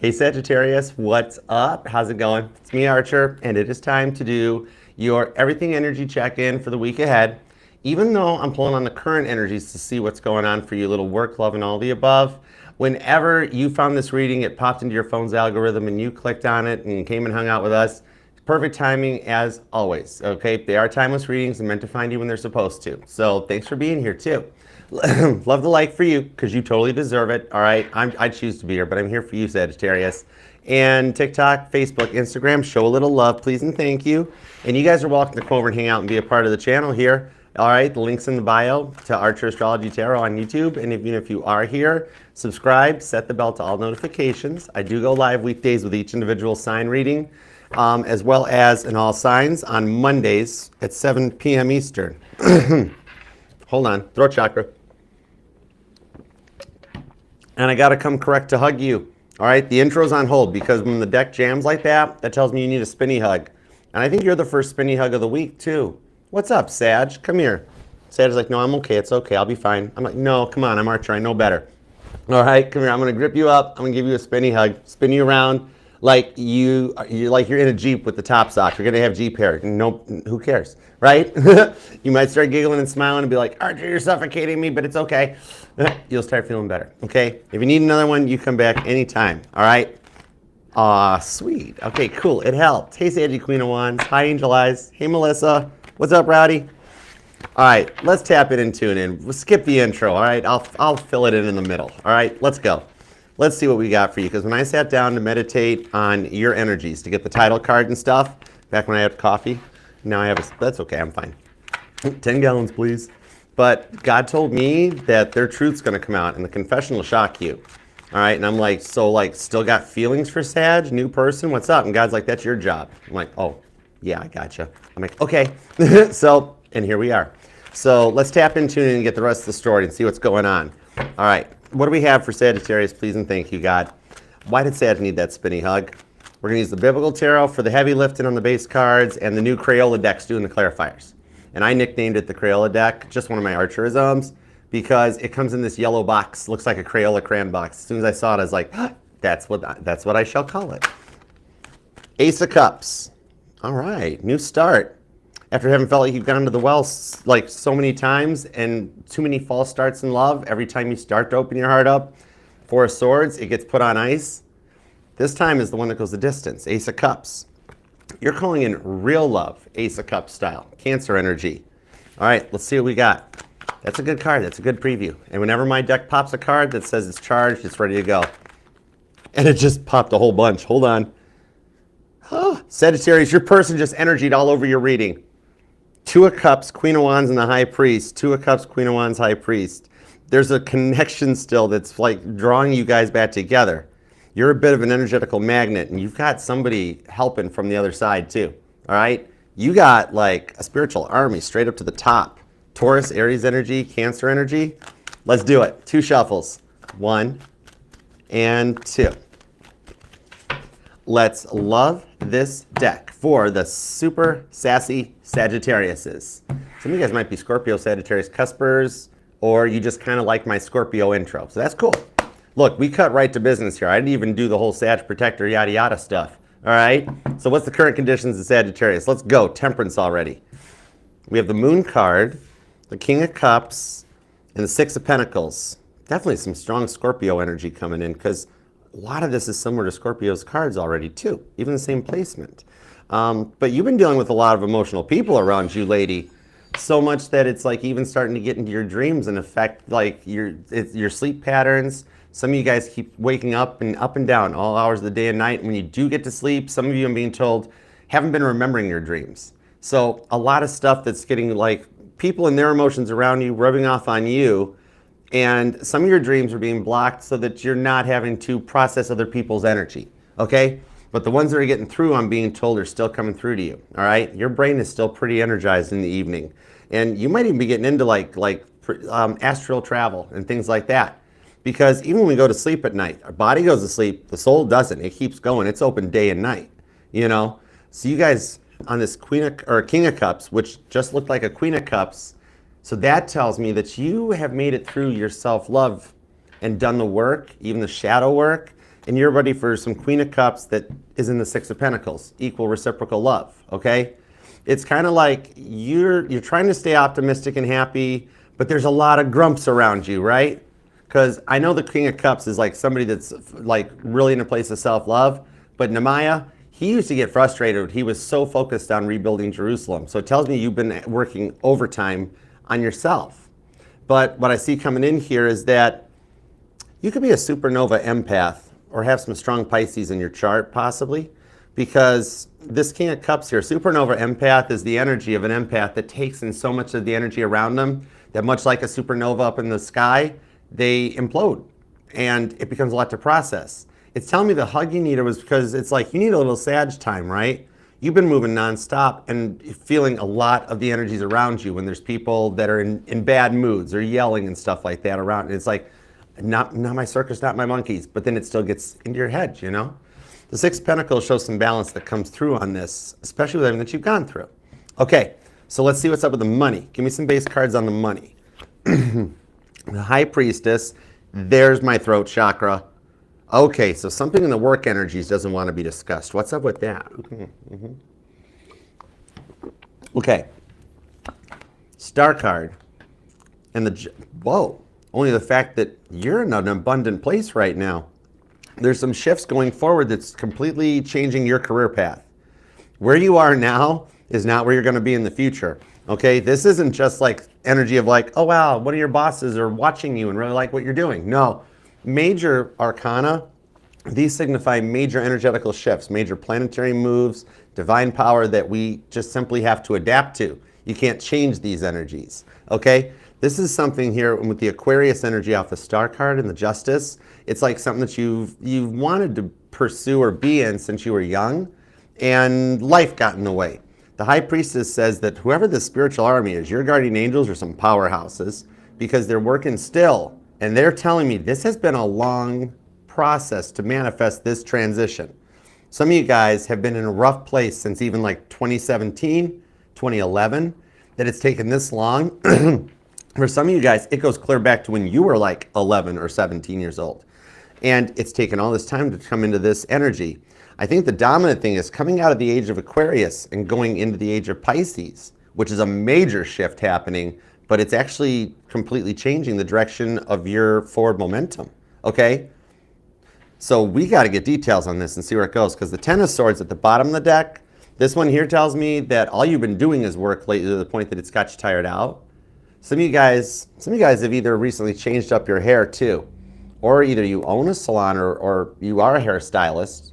Hey Sagittarius, what's up? How's it going? It's me, Archer, and it is time to do your everything energy check-in for the week ahead. Even though I'm pulling on the current energies to see what's going on for you, little work, love, and all the above, whenever you found this reading, it popped into your phone's algorithm and you clicked on it and came and hung out with us. Perfect timing as always, okay? They are timeless readings and meant to find you when they're supposed to. So thanks for being here too. Love the like for you because you totally deserve it. All right, I choose to be here, but I'm here for you, Sagittarius. And TikTok, Facebook, Instagram, show a little love, please and thank you. And you guys are welcome to come over and hang out and be a part of the channel here. All right, the link's in the bio to Archer Astrology Tarot on YouTube. And even if you are here, subscribe, set the bell to all notifications. I do go live weekdays with each individual sign reading, as well as in all signs on Mondays at 7 p.m. Eastern. Hold on, throat chakra. And I gotta come correct to hug you. All right, the intro's on hold because when the deck jams like that, that tells me you need a spinny hug. And I think you're the first spinny hug of the week too. What's up, Sag? Come here. Sag is like, no, I'm okay, it's okay, I'll be fine. I'm like, no, come on, I'm Archer, I know better. All right, come here, I'm gonna grip you up, I'm gonna give you a spinny hug, spin you around like you're in a Jeep with the tops off. You're gonna have Jeep hair. Nope, who cares, right? You might start giggling and smiling and be like, Archer, you're suffocating me, but it's okay. You'll start feeling better, okay? If you need another one, you come back anytime, all right? Aw, sweet. Okay, cool, it helped. Hey, Saggy Queen of Wands. Hi, Angel Eyes. Hey, Melissa. What's up, Rowdy? All right, let's tap it and tune in. We'll skip the intro, all right? I'll fill it in the middle, all right? Let's go. Let's see what we got for you, because when I sat down to meditate on your energies, to get the title card and stuff, back when I had coffee, now I have that's okay, I'm fine. 10 gallons, please. But God told me that their truth's gonna come out, and the confession will shock you. All right, and I'm like, so like, still got feelings for Sag, new person, what's up? And God's like, that's your job. I'm like, oh, yeah, I gotcha. I'm like, okay. So, and here we are. So let's tap into it and get the rest of the story and see what's going on. All right, what do we have for Sagittarius, please and thank you, God? Why did Sag need that spinny hug? We're gonna use the Biblical Tarot for the heavy lifting on the base cards and the new Crayola decks doing the clarifiers. And I nicknamed it the Crayola deck, just one of my Archerisms, because it comes in this yellow box, looks like a Crayola crayon box. As soon as I saw it, I was like, that's what I shall call it. Ace of Cups. All right, new start. After having felt like you've gone to the well like so many times and too many false starts in love, every time you start to open your heart up, Four of Swords, it gets put on ice. This time is the one that goes the distance, Ace of Cups. You're calling in real love, Ace of Cups style, Cancer energy. All right, let's see what we got. That's a good card, that's a good preview. And whenever my deck pops a card that says it's charged, it's ready to go. And it just popped a whole bunch, hold on. Oh, Sagittarius, your person just energied all over your reading. Two of Cups, Queen of Wands, and the High Priest. Two of Cups, Queen of Wands, High Priest. There's a connection still that's like drawing you guys back together. You're a bit of an energetical magnet, and you've got somebody helping from the other side too, all right? You got like a spiritual army straight up to the top. Taurus, Aries energy, Cancer energy. Let's do it. Two shuffles. 1 and 2. Let's love this deck for the super sassy Sagittariuses. Some of you guys might be Scorpio, Sagittarius, Cuspers, or you just kind of like my Scorpio intro. So that's cool. Look, we cut right to business here. I didn't even do the whole Sag Protector yada yada stuff. All right? So what's the current conditions of Sagittarius? Let's go. Temperance already. We have the Moon card, the King of Cups, and the Six of Pentacles. Definitely some strong Scorpio energy coming in because a lot of this is similar to Scorpio's cards already too, even the same placement. But you've been dealing with a lot of emotional people around you, lady. So much that it's like even starting to get into your dreams and affect like your sleep patterns. Some of you guys keep waking up and down all hours of the day and night. When you do get to sleep, some of you, I'm being told, haven't been remembering your dreams. So a lot of stuff that's getting like people and their emotions around you rubbing off on you. And some of your dreams are being blocked so that you're not having to process other people's energy, okay? But the ones that are getting through, I'm being told, are still coming through to you, all right? Your brain is still pretty energized in the evening. And you might even be getting into like astral travel and things like that. Because even when we go to sleep at night, our body goes to sleep, the soul doesn't. It keeps going. It's open day and night, you know? So you guys on this King of Cups, which just looked like a Queen of Cups, so that tells me that you have made it through your self-love and done the work, even the shadow work, and you're ready for some Queen of Cups that is in the Six of Pentacles, equal reciprocal love, okay? It's kind of like you're trying to stay optimistic and happy, but there's a lot of grumps around you, right? Because I know the King of Cups is like somebody that's like really in a place of self-love, but Nehemiah, he used to get frustrated. He was so focused on rebuilding Jerusalem. So it tells me you've been working overtime on yourself. But what I see coming in here is that you could be a supernova empath or have some strong Pisces in your chart, possibly, because this King of Cups here, supernova empath is the energy of an empath that takes in so much of the energy around them that much like a supernova up in the sky, they implode and it becomes a lot to process. It's telling me the hug you needed was because it's like you need a little Sag time, right? You've been moving nonstop and feeling a lot of the energies around you when there's people that are in bad moods or yelling and stuff like that around. And it's like, not my circus, not my monkeys, but then it still gets into your head, you know? The Six of Pentacles shows some balance that comes through on this, especially with everything that you've gone through. Okay, so let's see what's up with the money. Give me some base cards on the money. The High Priestess, there's my throat chakra. Okay, so something in the work energies doesn't want to be discussed. What's up with that? Okay. Star card. And whoa, only the fact that you're in an abundant place right now. There's some shifts going forward that's completely changing your career path. Where you are now is not where you're going to be in the future. Okay, this isn't just like energy of like, oh wow, one of your bosses are watching you and really like what you're doing. No. Major arcana, these signify major energetical shifts, major planetary moves, divine power that we just simply have to adapt to. You can't change these energies, okay? This is something here with the Aquarius energy off the Star card and the Justice. It's like something that you've wanted to pursue or be in since you were young, and life got in the way. The High Priestess says that whoever the spiritual army is, your guardian angels are some powerhouses because they're working still. And they're telling me this has been a long process to manifest this transition. Some of you guys have been in a rough place since even like 2017, 2011, that it's taken this long. For some of you guys, it goes clear back to when you were like 11 or 17 years old. And it's taken all this time to come into this energy. I think the dominant thing is coming out of the age of Aquarius and going into the age of Pisces, which is a major shift happening, but it's actually completely changing the direction of your forward momentum, okay? So we got to get details on this and see where it goes, because the Ten of Swords at the bottom of the deck, this one here tells me that all you've been doing is work lately to the point that it's got you tired out. Some of you guys have either recently changed up your hair too, or either you own a salon or you are a hairstylist,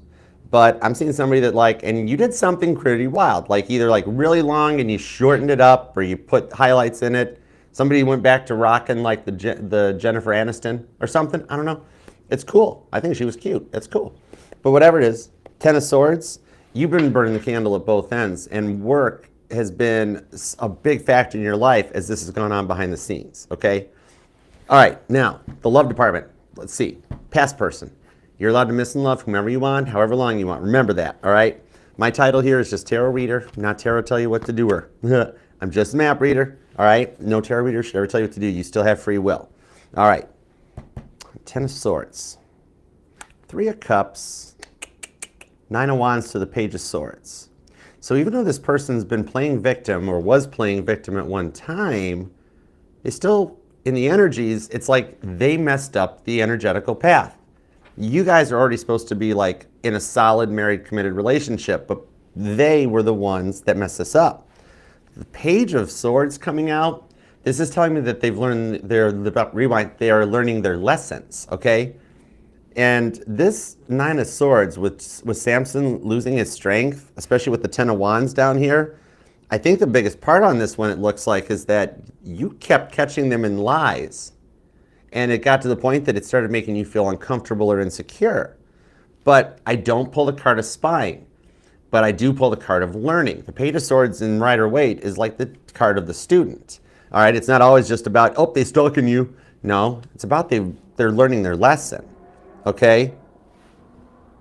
but I'm seeing somebody that like, and you did something pretty wild, like either like really long and you shortened it up or you put highlights in it. Somebody went back to rocking like the Jennifer Aniston or something. I don't know. It's cool. I think she was cute. It's cool. But whatever it is, Ten of Swords, you've been burning the candle at both ends, and work has been a big factor in your life as this has gone on behind the scenes, okay? All right, now, the love department. Let's see. Past person. You're allowed to miss in love whomever you want, however long you want. Remember that, all right? My title here is just tarot reader, not tarot tell you what to do her. I'm just a map reader, all right? No tarot reader should ever tell you what to do. You still have free will. All right. Ten of Swords. Three of Cups. Nine of Wands to the Page of Swords. So even though this person's been playing victim or was playing victim at one time, they still, in the energies, it's like they messed up the energetical path. You guys are already supposed to be like in a solid married committed relationship, but they were the ones that messed this up. The Page of Swords coming out, this is telling me that they've learned they are learning their lessons, okay? And this Nine of Swords with Samson losing his strength, especially with the Ten of Wands down here, I think the biggest part on this one, it looks like, is that you kept catching them in lies. And it got to the point that it started making you feel uncomfortable or insecure. But I don't pull the card of spying, but I do pull the card of learning. The Page of Swords in Rider-Waite is like the card of the student. All right, it's not always just about, oh, they stalking you. No, it's about they're learning their lesson, okay?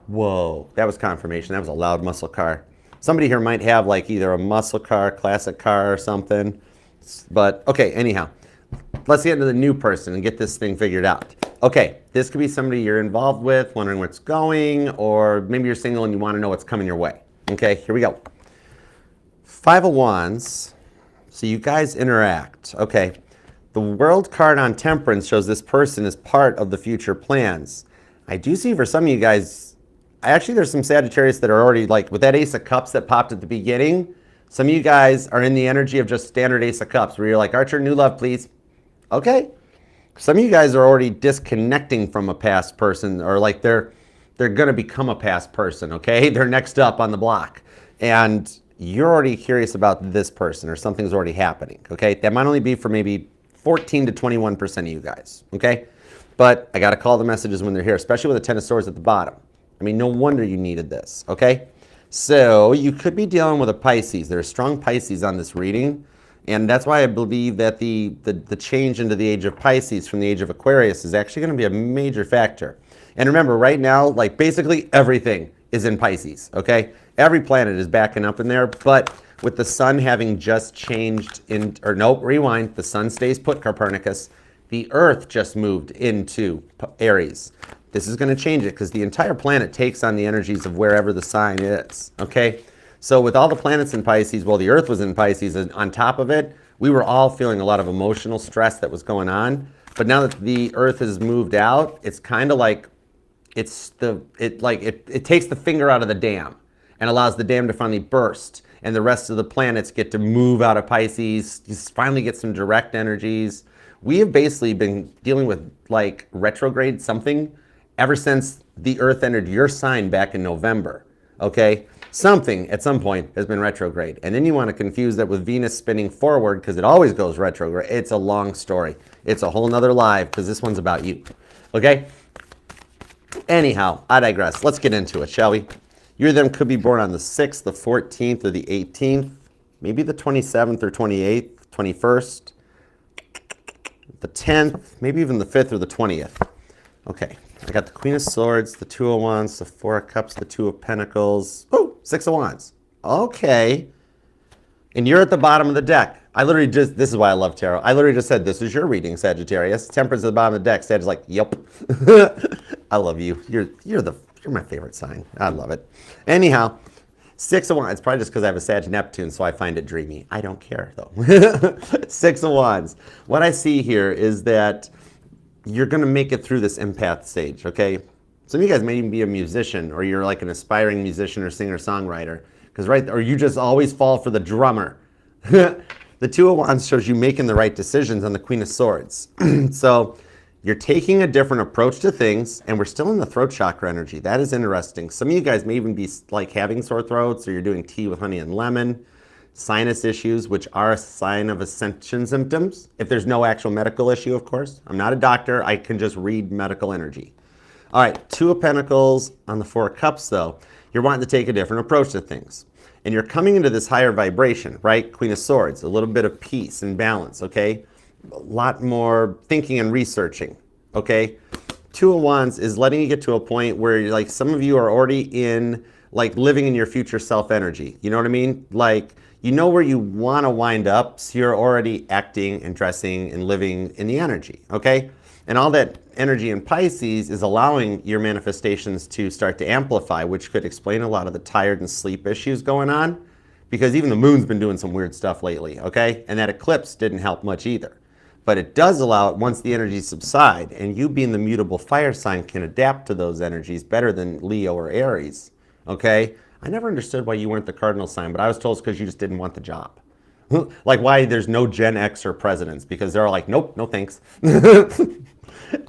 Whoa, that was confirmation. That was a loud muscle car. Somebody here might have like either a muscle car, classic car or something. But, okay, anyhow. Let's get into the new person and get this thing figured out. Okay, this could be somebody you're involved with, wondering where it's going, or maybe you're single and you want to know what's coming your way. Okay, here we go. Five of Wands. So you guys interact. Okay, the World card on Temperance shows this person is part of the future plans. I do see for some of you guys, actually there's some Sagittarius that are already like, with that Ace of Cups that popped at the beginning, some of you guys are in the energy of just standard Ace of Cups, where you're like, Archer, new love, please. Okay. Some of you guys are already disconnecting from a past person, or like they're going to become a past person, okay? They're next up on the block. And you're already curious about this person, or something's already happening, okay? That might only be for maybe 14 to 21% of you guys, okay? But I got to call the messages when they're here, especially with the Ten of Swords at the bottom. I mean, no wonder you needed this, okay? So you could be dealing with a Pisces. There's strong Pisces on this reading. And that's why I believe that the change into the age of Pisces from the age of Aquarius is actually going to be a major factor. And remember, right now, like basically everything is in Pisces, okay? Every planet is backing up in there, but with the sun having just changed in, or nope, rewind, the sun stays put, Copernicus. The Earth just moved into Aries. This is going to change it because the entire planet takes on the energies of wherever the sign is, okay? So with all the planets in Pisces, well, the Earth was in Pisces, and on top of it, we were all feeling a lot of emotional stress that was going on. But now that the Earth has moved out, it's kind of like it takes the finger out of the dam and allows the dam to finally burst, and the rest of the planets get to move out of Pisces, just finally get some direct energies. We have basically been dealing with like retrograde something ever since the Earth entered your sign back in November, okay? Something at some point has been retrograde. And then you want to confuse that with Venus spinning forward because it always goes retrograde. It's a long story. It's a whole nother live because this one's about you. Okay? Anyhow, I digress. Let's get into it, shall we? You or them could be born on the 6th, the 14th, or the 18th. Maybe the 27th or 28th, 21st, the 10th, maybe even the 5th or the 20th. Okay. I got the Queen of Swords, the Two of Wands, the Four of Cups, the Two of Pentacles. Oh, Six of Wands. Okay. And you're at the bottom of the deck. I literally just, this is why I love tarot. I literally just said, this is your reading, Sagittarius. Temperance at the bottom of the deck. Sag is like, yep. I love you. You're my favorite sign. I love it. Anyhow, Six of Wands. It's probably just because I have a Sag Neptune, so I find it dreamy. I don't care, though. Six of Wands. What I see here is that you're going to make it through this empath stage, okay? Some of you guys may even be a musician, or you're like an aspiring musician or singer-songwriter, because or you just always fall for the drummer. The Two of Wands shows you making the right decisions on the Queen of Swords. So you're taking a different approach to things, and we're still in the throat chakra energy. That is interesting. Some of you guys may even be like having sore throats, or you're doing tea with honey and lemon. Sinus issues, which are a sign of ascension symptoms. If there's no actual medical issue, of course. I'm not a doctor. I can just read medical energy. All right, Two of Pentacles on the Four of Cups, though. You're wanting to take a different approach to things. And you're coming into this higher vibration, right? Queen of Swords, a little bit of peace and balance, okay? A lot more thinking and researching, okay? Two of Wands is letting you get to a point where you're like, some of you are already in, like, living in your future self energy. You know what I mean? Like, you know where you want to wind up, so you're already acting and dressing and living in the energy, okay? And all that energy in Pisces is allowing your manifestations to start to amplify, which could explain a lot of the tired and sleep issues going on, because even the moon's been doing some weird stuff lately, okay? And that eclipse didn't help much either. But it does allow it, once the energies subside, and you being the mutable fire sign can adapt to those energies better than Leo or Aries, okay? I never understood why you weren't the cardinal sign, but I was told it's because you just didn't want the job. Like why there's no Gen X or presidents, because they're like, nope, no thanks.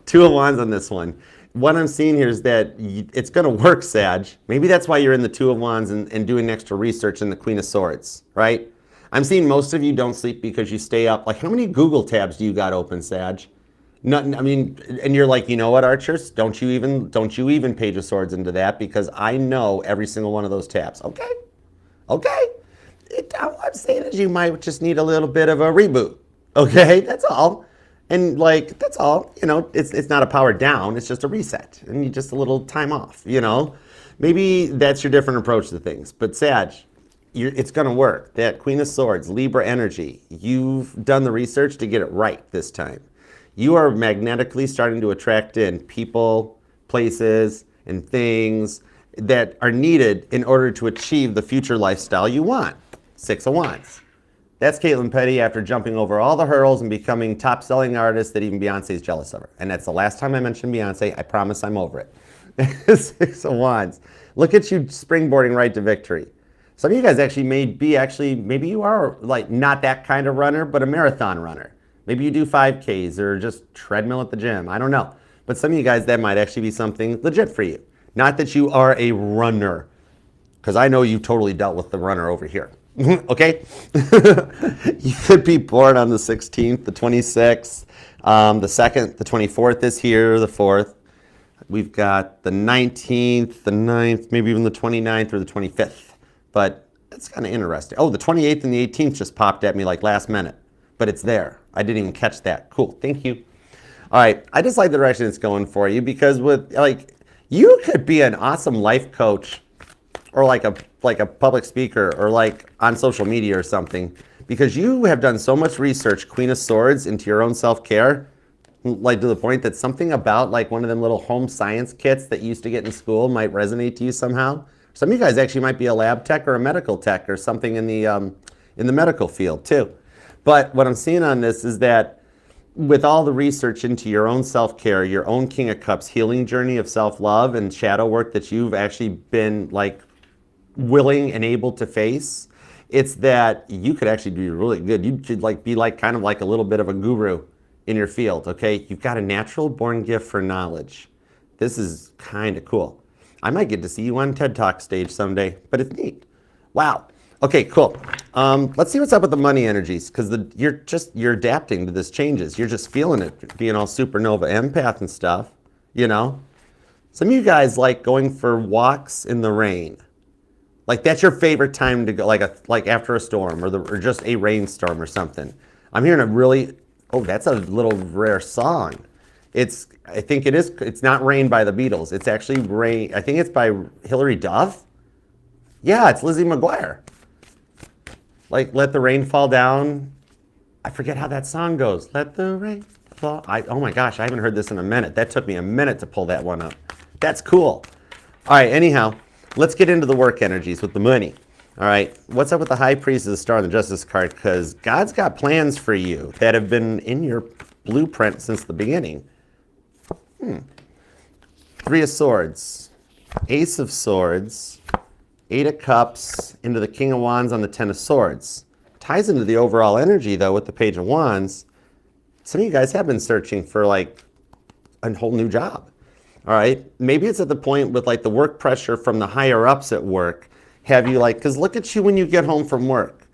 Two of Wands on this one. What I'm seeing here is that it's going to work, Sag. Maybe that's why you're in the Two of Wands and doing extra research in the Queen of Swords, right? I'm seeing most of you don't sleep because you stay up. Like, how many Google tabs do you got open, Sag? Nothing. I mean, and you're like, you know what, Archers? Don't you even Page of Swords into that, because I know every single one of those tabs. Okay, okay. I'm saying that you might just need a little bit of a reboot. Okay, that's all. And like, that's all. You know, it's not a power down. It's just a reset, and you just a little time off. You know, maybe that's your different approach to things. But Sag, it's going to work. That Queen of Swords, Libra energy. You've done the research to get it right this time. You are magnetically starting to attract in people, places, and things that are needed in order to achieve the future lifestyle you want. 6 of Wands. That's Caitlin Petty after jumping over all the hurdles and becoming top-selling artist that even Beyonce's jealous of her. And that's the last time I mentioned Beyonce. I promise I'm over it. 6 of Wands. Look at you springboarding right to victory. Some of you guys actually maybe you are like not that kind of runner, but a marathon runner. Maybe you do 5Ks or just treadmill at the gym. I don't know. But some of you guys, that might actually be something legit for you. Not that you are a runner, because I know you've totally dealt with the runner over here. Okay? You could be born on the 16th, the 26th, the 2nd, the 24th is here, the 4th. We've got the 19th, the 9th, maybe even the 29th or the 25th. But it's kind of interesting. Oh, the 28th and the 18th just popped at me like last minute. But it's there. I didn't even catch that. Cool. Thank you. All right. I just like the direction it's going for you because with like you could be an awesome life coach or like a public speaker or like on social media or something because you have done so much research, Queen of Swords, into your own self-care, like to the point that something about like one of them little home science kits that you used to get in school might resonate to you somehow. Some of you guys actually might be a lab tech or a medical tech or something in the medical field too. But what I'm seeing on this is that with all the research into your own self-care, your own King of Cups healing journey of self-love and shadow work that you've actually been like willing and able to face, it's that you could actually be really good. You could like be like kind of like a little bit of a guru in your field, okay? You've got a natural born gift for knowledge. This is kind of cool. I might get to see you on TED Talk stage someday, but it's neat. Wow. Okay, cool. Let's see what's up with the money energies, because you're adapting to this changes. You're just feeling it, being all supernova empath and stuff, you know? Some of you guys like going for walks in the rain. Like that's your favorite time to go, like after a storm or just a rainstorm or something. I'm hearing a really, oh, that's a little rare song. I think it is, it's not Rain by the Beatles. It's actually Rain, I think it's by Hilary Duff. Yeah, it's Lizzie McGuire. Like, Let the Rain Fall Down. I forget how that song goes. Let the rain fall. Oh my gosh, I haven't heard this in a minute. That took me a minute to pull that one up. That's cool. All right, anyhow, let's get into the work energies with the money. All right, what's up with the High Priest of the Star and the Justice card? Because God's got plans for you that have been in your blueprint since the beginning. 3 of Swords, Ace of Swords, 8 of Cups, into the King of Wands on the 10 of Swords. Ties into the overall energy, though, with the Page of Wands. Some of you guys have been searching for, like, a whole new job. All right? Maybe it's at the point with, like, the work pressure from the higher-ups at work. Have you, like, because look at you when you get home from work.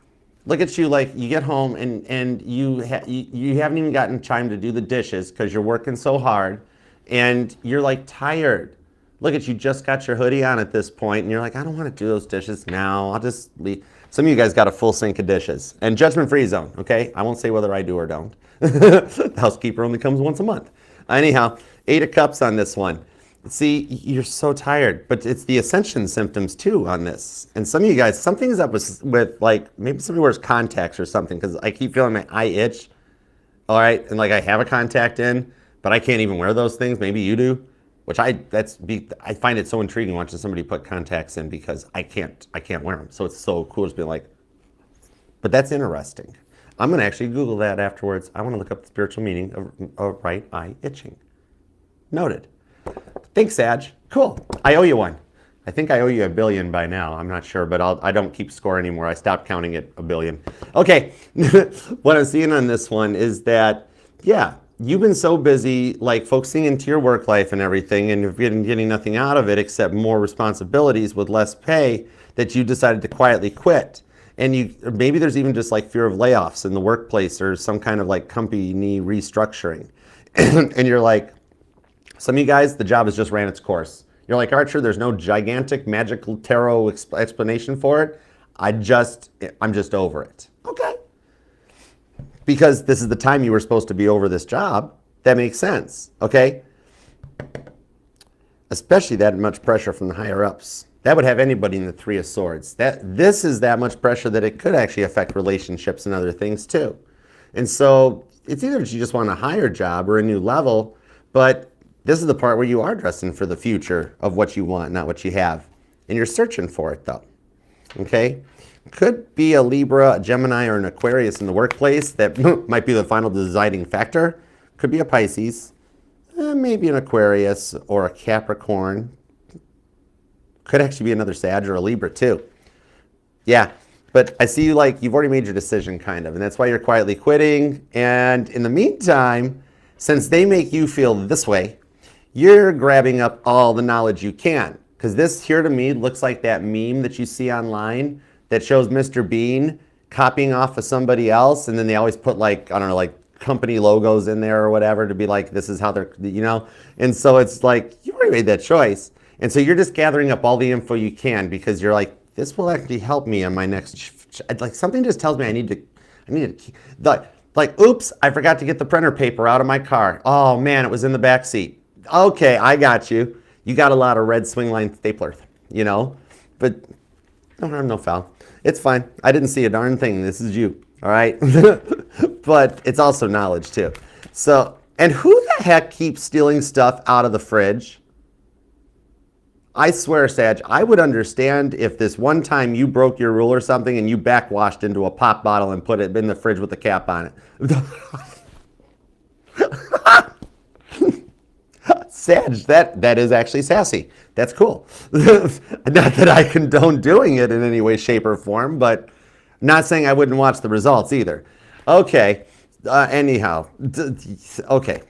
Look at you, like, you get home and you haven't even gotten time to do the dishes because you're working so hard. And you're, like, tired. Look at you, just got your hoodie on at this point, and you're like, I don't want to do those dishes now. I'll just leave. Some of you guys got a full sink of dishes. And judgment-free zone, okay? I won't say whether I do or don't. The housekeeper only comes once a month. Anyhow, 8 of Cups on this one. See, you're so tired, but it's the ascension symptoms, too, on this. And some of you guys, something's up with like, maybe somebody wears contacts or something, because I keep feeling my eye itch, all right? And, like, I have a contact in, but I can't even wear those things. Maybe you do. Which I find it so intriguing watching somebody put contacts in because I can't wear them. So it's so cool to be like, but that's interesting. I'm going to actually Google that afterwards. I want to look up the spiritual meaning of right eye itching. Noted. Thanks, Sag. Cool. I owe you one. I think I owe you $1 billion by now. I'm not sure, but I don't keep score anymore. I stopped counting at $1 billion. Okay. What I'm seeing on this one is that, yeah, you've been so busy, like, focusing into your work life and everything, and you've been getting nothing out of it except more responsibilities with less pay, that you decided to quietly quit. And maybe there's even just, like, fear of layoffs in the workplace or some kind of, like, company restructuring. And you're like, some of you guys, the job has just ran its course. You're like, Archer, there's no gigantic magical tarot explanation for it. I'm just over it. Okay. Because this is the time you were supposed to be over this job. That makes sense, okay? Especially that much pressure from the higher-ups. That would have anybody in the 3 of Swords. This is that much pressure that it could actually affect relationships and other things too. And so it's either that you just want a higher job or a new level, but this is the part where you are dressing for the future of what you want, not what you have. And you're searching for it though, okay? Could be a Libra, a Gemini, or an Aquarius in the workplace that might be the final deciding factor. Could be a Pisces, maybe an Aquarius or a Capricorn. Could actually be another Sag or a Libra too. Yeah, but I see you like you've already made your decision kind of, and that's why you're quietly quitting. And in the meantime, since they make you feel this way, you're grabbing up all the knowledge you can. Because this here to me looks like that meme that you see online that shows Mr. Bean copying off of somebody else, and then they always put like, I don't know, like company logos in there or whatever to be like, this is how they're, you know? And so it's like, you already made that choice. And so you're just gathering up all the info you can because you're like, this will actually help me on my next, like something just tells me I need to, like, oops, I forgot to get the printer paper out of my car. Oh man, it was in the back seat. Okay, I got you. You got a lot of red swing line stapler, you know? But no harm, no foul. It's fine. I didn't see a darn thing. This is you, all right? But it's also knowledge too. So, and who the heck keeps stealing stuff out of the fridge? I swear, Sag, I would understand if this one time you broke your rule or something and you backwashed into a pop bottle and put it in the fridge with the cap on it. Sag, that is actually sassy. That's cool. Not that I condone doing it in any way, shape, or form, but not saying I wouldn't watch the results either. Okay, anyhow, okay.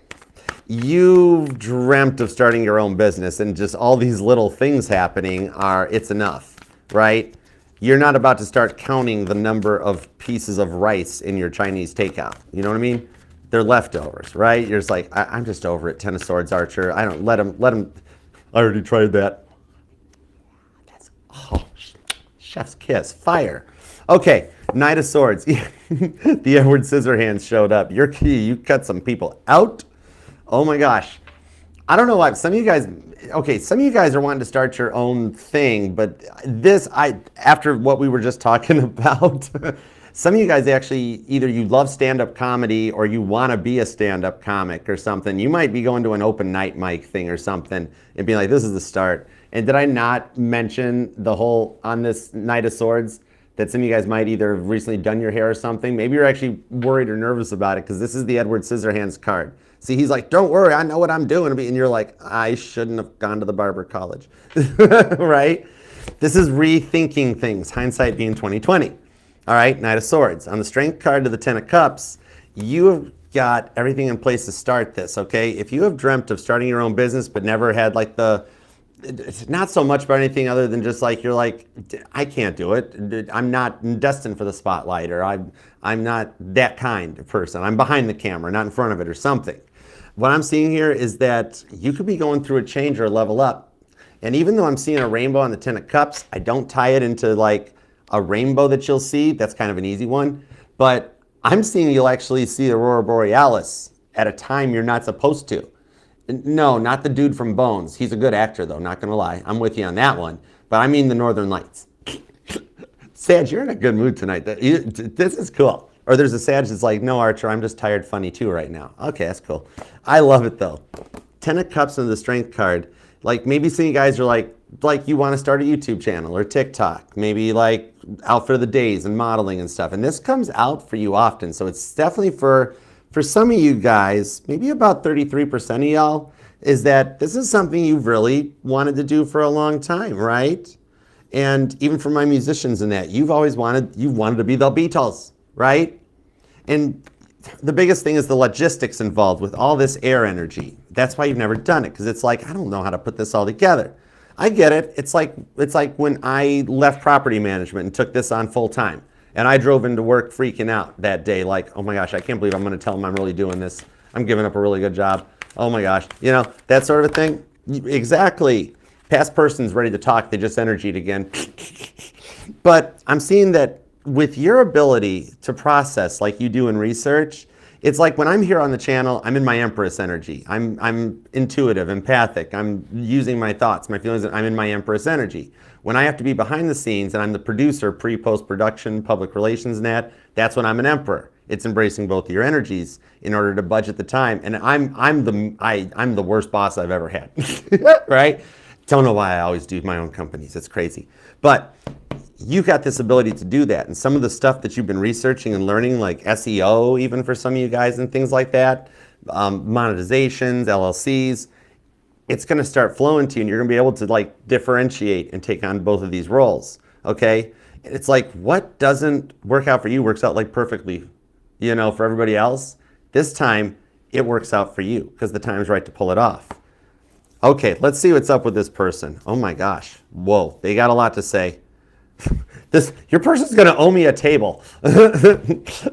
You've dreamt of starting your own business and just all these little things happening it's enough, right? You're not about to start counting the number of pieces of rice in your Chinese takeout. You know what I mean? They're leftovers, right? You're just like, I'm just over it, Ten of Swords, Archer. I don't, let him, I already tried that. That's, oh, chef's kiss, fire. Okay, Knight of Swords. The Edward Scissorhands showed up. Your key, you cut some people out. Oh my gosh. I don't know why, some of you guys are wanting to start your own thing, but this, after what we were just talking about, some of you guys actually, either you love stand-up comedy or you want to be a stand-up comic or something. You might be going to an open night mic thing or something and be like, this is the start. And did I not mention the whole, on this Knight of Swords, that some of you guys might either have recently done your hair or something? Maybe you're actually worried or nervous about it because this is the Edward Scissorhands card. See, he's like, don't worry, I know what I'm doing. And you're like, I shouldn't have gone to the barber college, right? This is rethinking things, hindsight being 2020. All right, Knight of Swords. On the Strength card to the Ten of Cups, you have got everything in place to start this, okay? If you have dreamt of starting your own business but never had like it's not so much about anything other than just like, you're like, I can't do it. I'm not destined for the spotlight, or I'm not that kind of person. I'm behind the camera, not in front of it or something. What I'm seeing here is that you could be going through a change or a level up. And even though I'm seeing a rainbow on the Ten of Cups, I don't tie it into like a rainbow that you'll see. That's kind of an easy one. But I'm seeing you'll actually see the Aurora Borealis at a time you're not supposed to. No, not the dude from Bones. He's a good actor though, not gonna lie. I'm with you on that one. But I mean the Northern Lights. Sag, you're in a good mood tonight. This is cool. Or there's a Sag that's like, no, Archer, I'm just tired funny too right now. Okay, that's cool. I love it though. Ten of Cups and the Strength card. Like maybe some of you guys are like you want to start a YouTube channel or TikTok. Maybe like out for the days and modeling and stuff. And this comes out for you often. So it's definitely for some of you guys, maybe about 33% of y'all, is that this is something you've really wanted to do for a long time, right? And even for my musicians in that, you've wanted to be the Beatles, right? And the biggest thing is the logistics involved with all this air energy. That's why you've never done it, because it's like, I don't know how to put this all together. I get it. It's like when I left property management and took this on full time. And I drove into work freaking out that day, like, oh my gosh, I can't believe I'm going to tell them I'm really doing this. I'm giving up a really good job. Oh my gosh, you know, that sort of thing. Exactly. Past person's ready to talk. They just energied again. But I'm seeing that with your ability to process like you do in research, it's like when I'm here on the channel, I'm in my Empress energy. I'm intuitive, empathic. I'm using my thoughts, my feelings. I'm in my Empress energy. When I have to be behind the scenes and I'm the producer, pre-post production, public relations, and that's when I'm an Emperor. It's embracing both of your energies in order to budget the time. And I'm the worst boss I've ever had, right? Don't know why I always do my own companies. It's crazy. But you got this ability to do that. And some of the stuff that you've been researching and learning, like SEO, even for some of you guys and things like that, monetizations, LLCs, it's going to start flowing to you and you're going to be able to like differentiate and take on both of these roles. Okay. It's like what doesn't work out for you works out like perfectly, you know, for everybody else. This time it works out for you because the time's right to pull it off. Okay, let's see what's up with this person. Oh my gosh. Whoa, they got a lot to say. Your person's going to owe me a table. All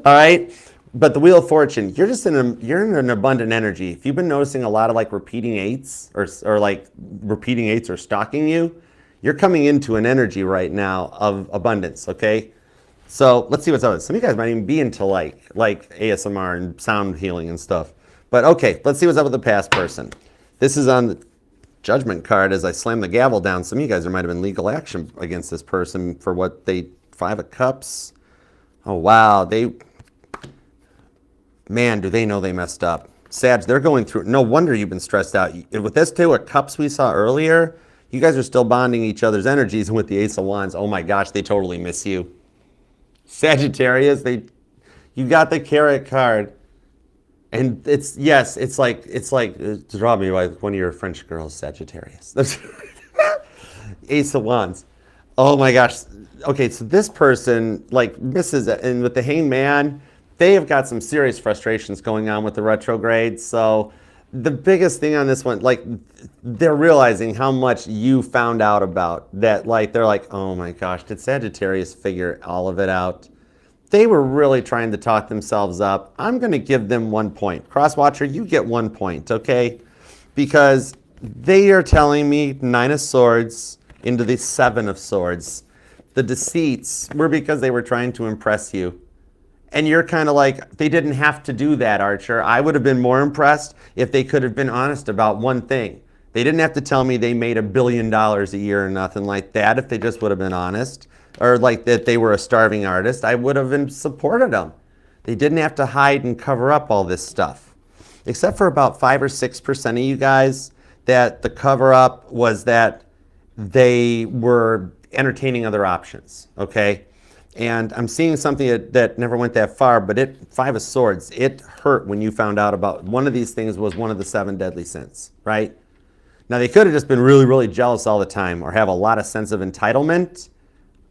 right? But the Wheel of Fortune, you're in an abundant energy. If you've been noticing a lot of like repeating eights or like repeating eights are stalking you, you're coming into an energy right now of abundance, okay? So let's see what's up. Some of you guys might even be into like ASMR and sound healing and stuff. But okay, let's see what's up with the past person. This is on the Judgment card as I slam the gavel down. Some of you guys, there might have been legal action against this person for what they, 5 of Cups. Oh, wow. Man, do they know they messed up. Sag, they're going through, no wonder you've been stressed out. With this 2 of Cups we saw earlier, you guys are still bonding each other's energies. And with the Ace of Wands, oh my gosh, they totally miss you. Sagittarius, you got the Carrot card. And it's like draw me like one of your French girls, Sagittarius. Ace of Wands. Oh my gosh. Okay, so this person like misses it. And with the Hangman, they have got some serious frustrations going on with the retrograde. So the biggest thing on this one, like they're realizing how much you found out about that. Like they're like, oh my gosh, did Sagittarius figure all of it out? They were really trying to talk themselves up. I'm going to give them 1 point. Crosswatcher, you get 1 point, okay? Because they are telling me 9 of Swords into the 7 of Swords. The deceits were because they were trying to impress you. And you're kind of like, they didn't have to do that, Archer. I would have been more impressed if they could have been honest about one thing. They didn't have to tell me they made $1 billion a year or nothing like that if they just would have been honest. Or like that they were a starving artist, I would have supported them. They didn't have to hide and cover up all this stuff. Except for about 5 or 6% of you guys, that the cover up was that they were entertaining other options, okay? And I'm seeing something that never went that far, but 5 of Swords, it hurt when you found out about one of these things was one of the 7 deadly sins, right? Now they could have just been really, really jealous all the time or have a lot of sense of entitlement.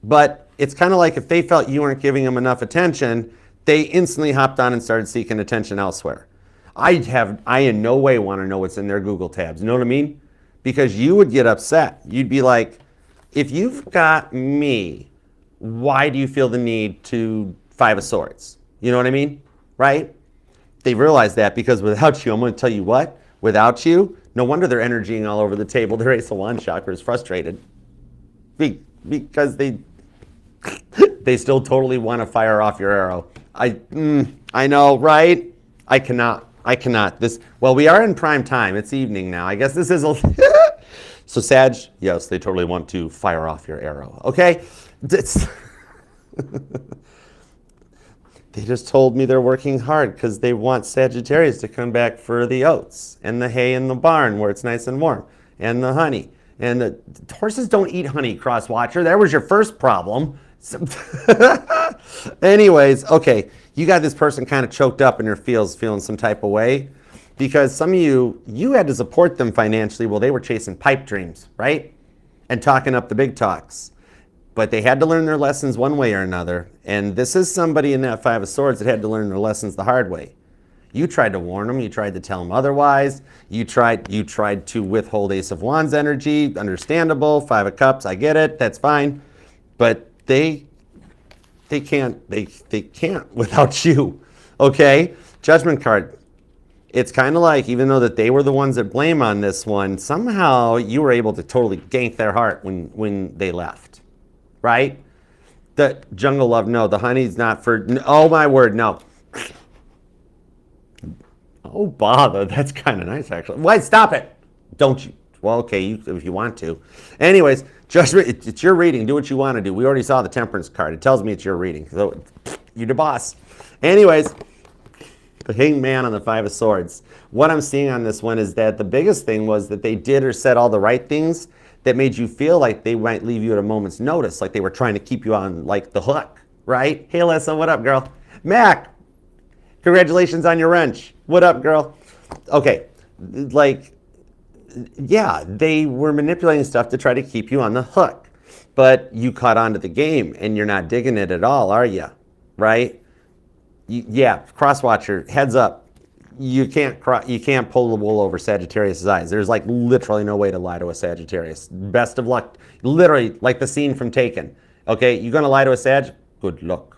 But it's kind of like if they felt you weren't giving them enough attention, they instantly hopped on and started seeking attention elsewhere. I in no way want to know what's in their Google tabs. You know what I mean? Because you would get upset. You'd be like, if you've got me, why do you feel the need to 5 of Swords? You know what I mean? Right? They realize that because without you, I'm going to tell you what, without you, no wonder they're energying all over the table. Their Ace of Wands chakra is frustrated. Because they still totally want to fire off your arrow. I know, right? I cannot. Well, we are in prime time. It's evening now. I guess this is a... So Sag, yes, they totally want to fire off your arrow. Okay? They just told me they're working hard because they want Sagittarius to come back for the oats and the hay in the barn where it's nice and warm and the honey. And the horses don't eat honey, Crosswatcher. That was your first problem. Anyways, okay, you got this person kind of choked up in their feeling some type of way because some of you had to support them financially while they were chasing pipe dreams, right? And talking up the big talks. But they had to learn their lessons one way or another. And this is somebody in that 5 of Swords that had to learn their lessons the hard way. You tried to warn them. You tried to tell them otherwise. You tried to withhold Ace of Wands energy. Understandable. 5 of Cups. I get it. That's fine. But they can't without you. Okay? Judgment card. It's kind of like, even though that they were the ones that blame on this one, somehow you were able to totally gank their heart when they left. Right? The jungle love, no. The honey's not for, oh my word, no. Oh, bother. That's kind of nice, actually. Why? Stop it. Don't you? Well, okay, if you want to. Anyways, just it's your reading. Do what you want to do. We already saw the Temperance card. It tells me it's your reading. So You the boss. Anyways, the Hanged Man on the Five of Swords. What I'm seeing on this one is that the biggest thing was that they did or said all the right things that made you feel like they might leave you at a moment's notice, like they were trying to keep you on like the hook, right? Hey, Alyssa, what up, girl? Mac, congratulations on your wrench. What up, girl? Okay, like, yeah, they were manipulating stuff to try to keep you on the hook, but you caught on to the game and you're not digging it at all, are you? Right? Yeah, crosswatcher, heads up. You can't pull the wool over Sagittarius' eyes. There's like literally no way to lie to a Sagittarius. Best of luck. Literally, like the scene from Taken. Okay, you're gonna lie to a Sag? Good luck.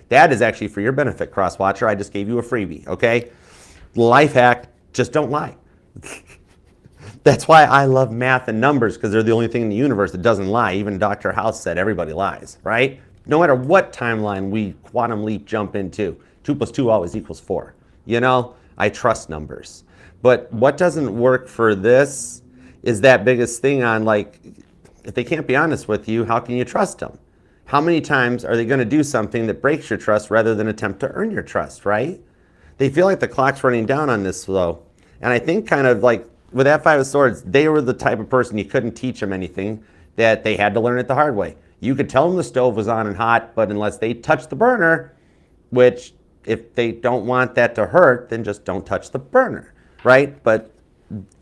That is actually for your benefit, crosswatcher. I just gave you a freebie, okay? Life hack, just don't lie. That's why I love math and numbers, because they're the only thing in the universe that doesn't lie. Even Dr. House said everybody lies, right? No matter what timeline we quantum leap jump into, 2 + 2 always equals 4. You know, I trust numbers. But what doesn't work for this is that biggest thing on, like, if they can't be honest with you, how can you trust them? How many times are they going to do something that breaks your trust rather than attempt to earn your trust, right? They feel like the clock's running down on this, though. And I think kind of like with that Five of Swords, they were the type of person you couldn't teach them anything, that they had to learn it the hard way. You could tell them the stove was on and hot, but unless they touched the burner, which if they don't want that to hurt, then just don't touch the burner, right? But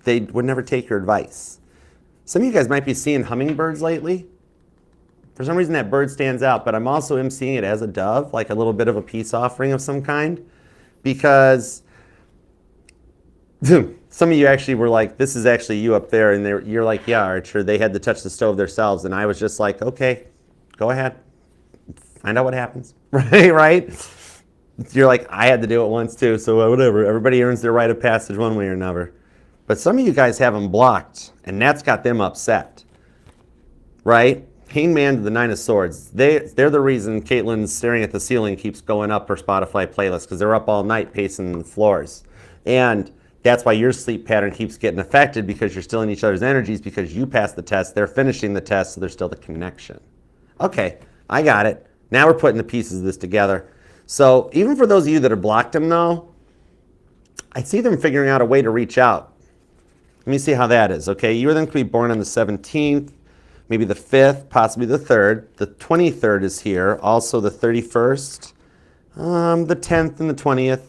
they would never take your advice. Some of you guys might be seeing hummingbirds lately. For some reason that bird stands out, but I'm also seeing it as a dove, like a little bit of a peace offering of some kind, because some of you actually were like, this is actually you up there, and you're like, yeah, Archer, they had to touch the stove themselves, and I was just like, okay, go ahead, find out what happens, right? You're like, I had to do it once too, so whatever. Everybody earns their rite of passage one way or another. But some of you guys have them blocked, and that's got them upset, right? Hanged Man to the Nine of Swords. They're the reason Caitlin's staring at the ceiling keeps going up her Spotify playlist, because they're up all night pacing the floors. And that's why your sleep pattern keeps getting affected, because you're still in each other's energies, because you passed the test, they're finishing the test, so there's still the connection. Okay, I got it. Now we're putting the pieces of this together. So even for those of you that have blocked them, though, I see them figuring out a way to reach out. Let me see how that is, okay? You were then to be born on the 17th, maybe the 5th, possibly the 3rd. The 23rd is here, also the 31st, the 10th and the 20th,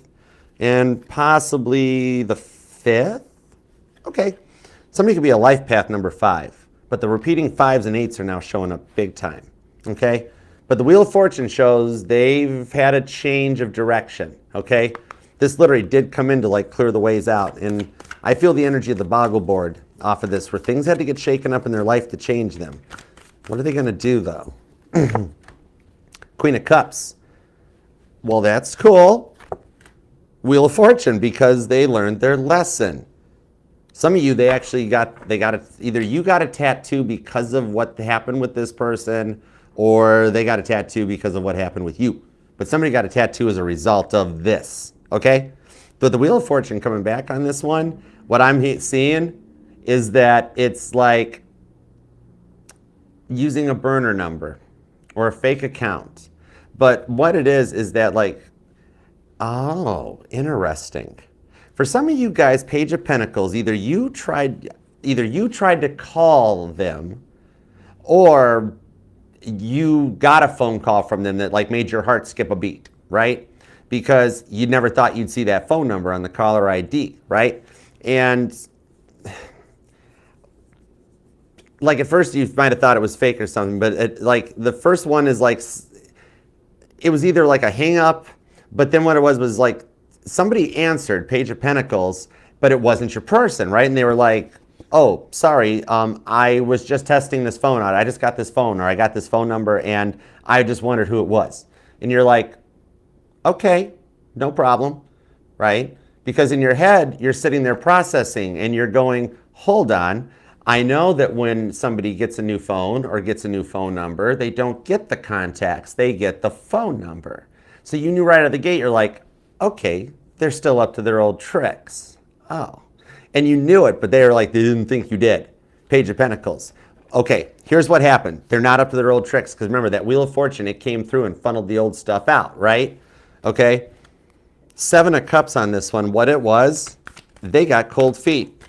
and possibly the 5th. Okay, somebody could be a life path number 5, but the repeating 5s and 8s are now showing up big time, okay? But the Wheel of Fortune shows they've had a change of direction, okay? This literally did come in to like clear the ways out. And I feel the energy of the Boggle board off of this, where things had to get shaken up in their life to change them. What are they going to do, though? Queen of Cups. Well, that's cool. Wheel of Fortune, because they learned their lesson. Some of you, they actually got either you got a tattoo because of what happened with this person, or they got a tattoo because of what happened with you. But somebody got a tattoo as a result of this, okay? But the Wheel of Fortune coming back on this one, what I'm seeing is that it's like using a burner number or a fake account. But what it is that like, oh, interesting. For some of you guys, Page of Pentacles, either you tried to call them, or you got a phone call from them that like made your heart skip a beat, right? Because you never thought you'd see that phone number on the caller ID, right? And like at first you might have thought it was fake or something, but like the first one is like, it was either like a hang up, but then what it was like somebody answered, Page of Pentacles, but it wasn't your person, right? And they were like, oh, sorry, I was just testing this phone out. I just got this phone, or I got this phone number, and I just wondered who it was. And you're like, okay, no problem, right? Because in your head, you're sitting there processing, and you're going, hold on, I know that when somebody gets a new phone or gets a new phone number, they don't get the contacts, they get the phone number. So you knew right out of the gate, you're like, okay, they're still up to their old tricks. Oh. And you knew it, but they were like, they didn't think you did. Page of Pentacles. Okay, here's what happened. They're not up to their old tricks because remember that Wheel of Fortune, it came through and funneled the old stuff out, right? Okay, 7 of Cups on this one. What it was, they got cold feet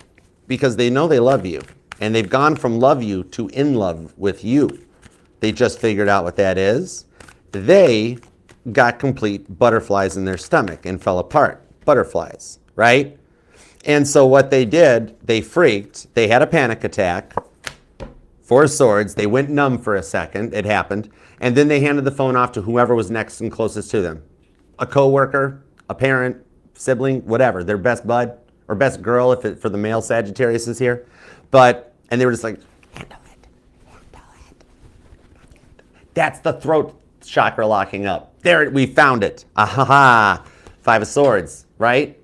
because they know they love you. And they've gone from love you to in love with you. They just figured out what that is. They got complete butterflies in their stomach and fell apart. Butterflies, right? And so what they did, they freaked. They had a panic attack. 4 of Swords. They went numb for a second. It happened. And then they handed the phone off to whoever was next and closest to them. A coworker, a parent, sibling, whatever. Their best bud or best girl if it, for the male Sagittarius is here. And they were just like, handle it. That's the throat chakra locking up. There, we found it. Ahaha. 5 of Swords, right?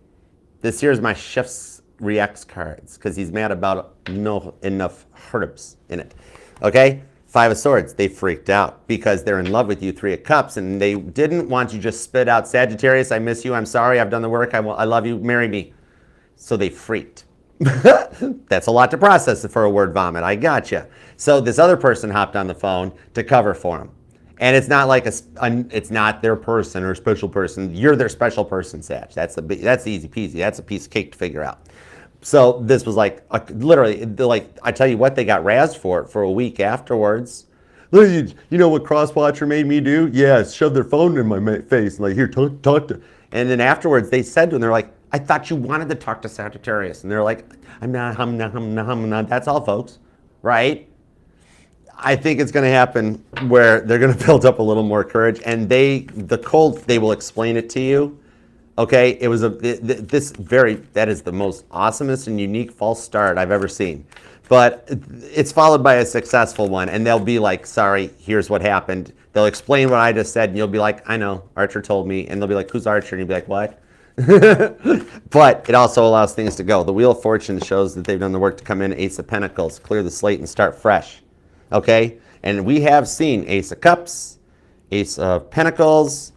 This here is my chef's reacts cards because he's mad about no enough herbs in it. Okay? 5 of Swords, they freaked out because they're in love with you. 3 of Cups, and they didn't want you just spit out, Sagittarius, I miss you, I'm sorry, I've done the work, I love you, marry me. So they freaked. That's a lot to process for a word vomit. I gotcha. So this other person hopped on the phone to cover for them. And it's not like it's not their person or special person. You're their special person, Sag. That's easy peasy. That's a piece of cake to figure out. So this was like literally, like I tell you what, they got razzed for a week afterwards. You know what Crosswatcher made me do? Yeah, shove their phone in my face. Like, here, talk to. And then afterwards, they said to him, they're like, I thought you wanted to talk to Sagittarius. And they're like, I'm not. That's all, folks, right? I think it's going to happen where they're going to build up a little more courage, and they will explain it to you. Okay, it was that is the most awesomest and unique false start I've ever seen. But it's followed by a successful one, and they'll be like, sorry, here's what happened. They'll explain what I just said, and you'll be like, I know, Archer told me. And they'll be like, who's Archer? And you'll be like, what? But it also allows things to go. The Wheel of Fortune shows that they've done the work to come in. Ace of Pentacles, clear the slate and start fresh. Okay? And we have seen Ace of Cups, Ace of Pentacles,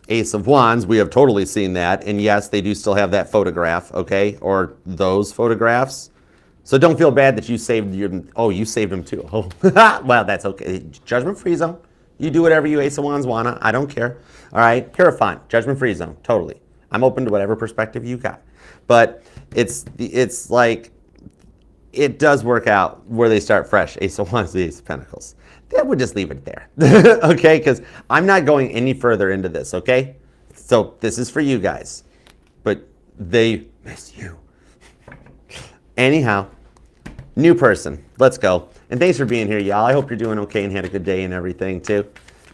Ace of Wands. We have totally seen that. And yes, they do still have that photograph, okay? Or those photographs. So don't feel bad that you saved you saved them too. Oh, well, that's okay. Judgment-free zone. You do whatever you Ace of Wands wanna. I don't care. All right? Hierophant, judgment-free zone, totally. I'm open to whatever perspective you got. But it's like, it does work out where they start fresh. Ace of Wands, the Ace of Pentacles. That would just leave it there. Okay? Because I'm not going any further into this, okay? So this is for you guys. But they miss you. Anyhow, new person. Let's go. And thanks for being here, y'all. I hope you're doing okay and had a good day and everything, too.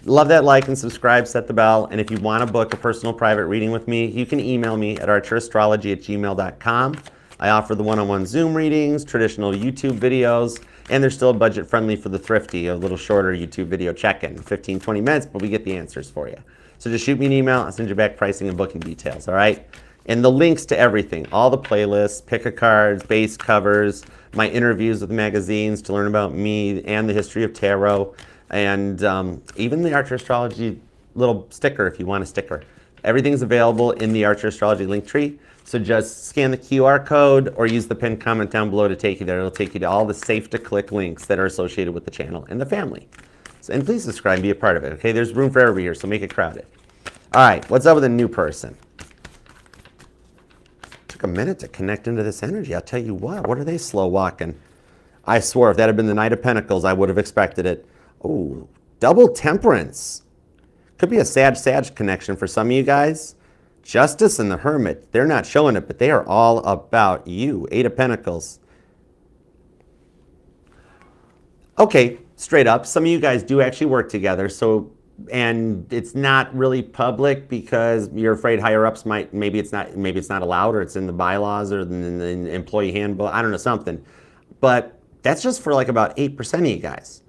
Love that like and subscribe, set the bell. And if you want to book a personal private reading with me, you can email me at archerastrology@gmail.com. I offer the one-on-one Zoom readings, traditional YouTube videos, and they're still budget-friendly for the thrifty, a little shorter YouTube video check-in, 15, 20 minutes, but we get the answers for you. So just shoot me an email. I'll send you back pricing and booking details, all right? And the links to everything, all the playlists, pick-a-cards, base covers, my interviews with magazines to learn about me and the history of tarot, and even the Archer Astrology little sticker if you want a sticker. Everything's available in the Archer Astrology link tree. So just scan the QR code or use the pinned comment down below to take you there. It'll take you to all the safe-to-click links that are associated with the channel and the family. So, and please subscribe and be a part of it, okay? There's room for everybody here, so make it crowded. All right, what's up with a new person? Took a minute to connect into this energy. I'll tell you what are they slow walking? I swore if that had been the Knight of Pentacles, I would have expected it. Oh, double temperance. Could be a Sag connection for some of you guys. Justice and the Hermit, they're not showing it, but they are all about you. 8 of Pentacles. Okay, straight up, some of you guys do actually work together, so, and it's not really public because you're afraid higher ups might, maybe it's not allowed, or it's in the bylaws or in the employee handbook, I don't know, something. But that's just for like about 8% of you guys.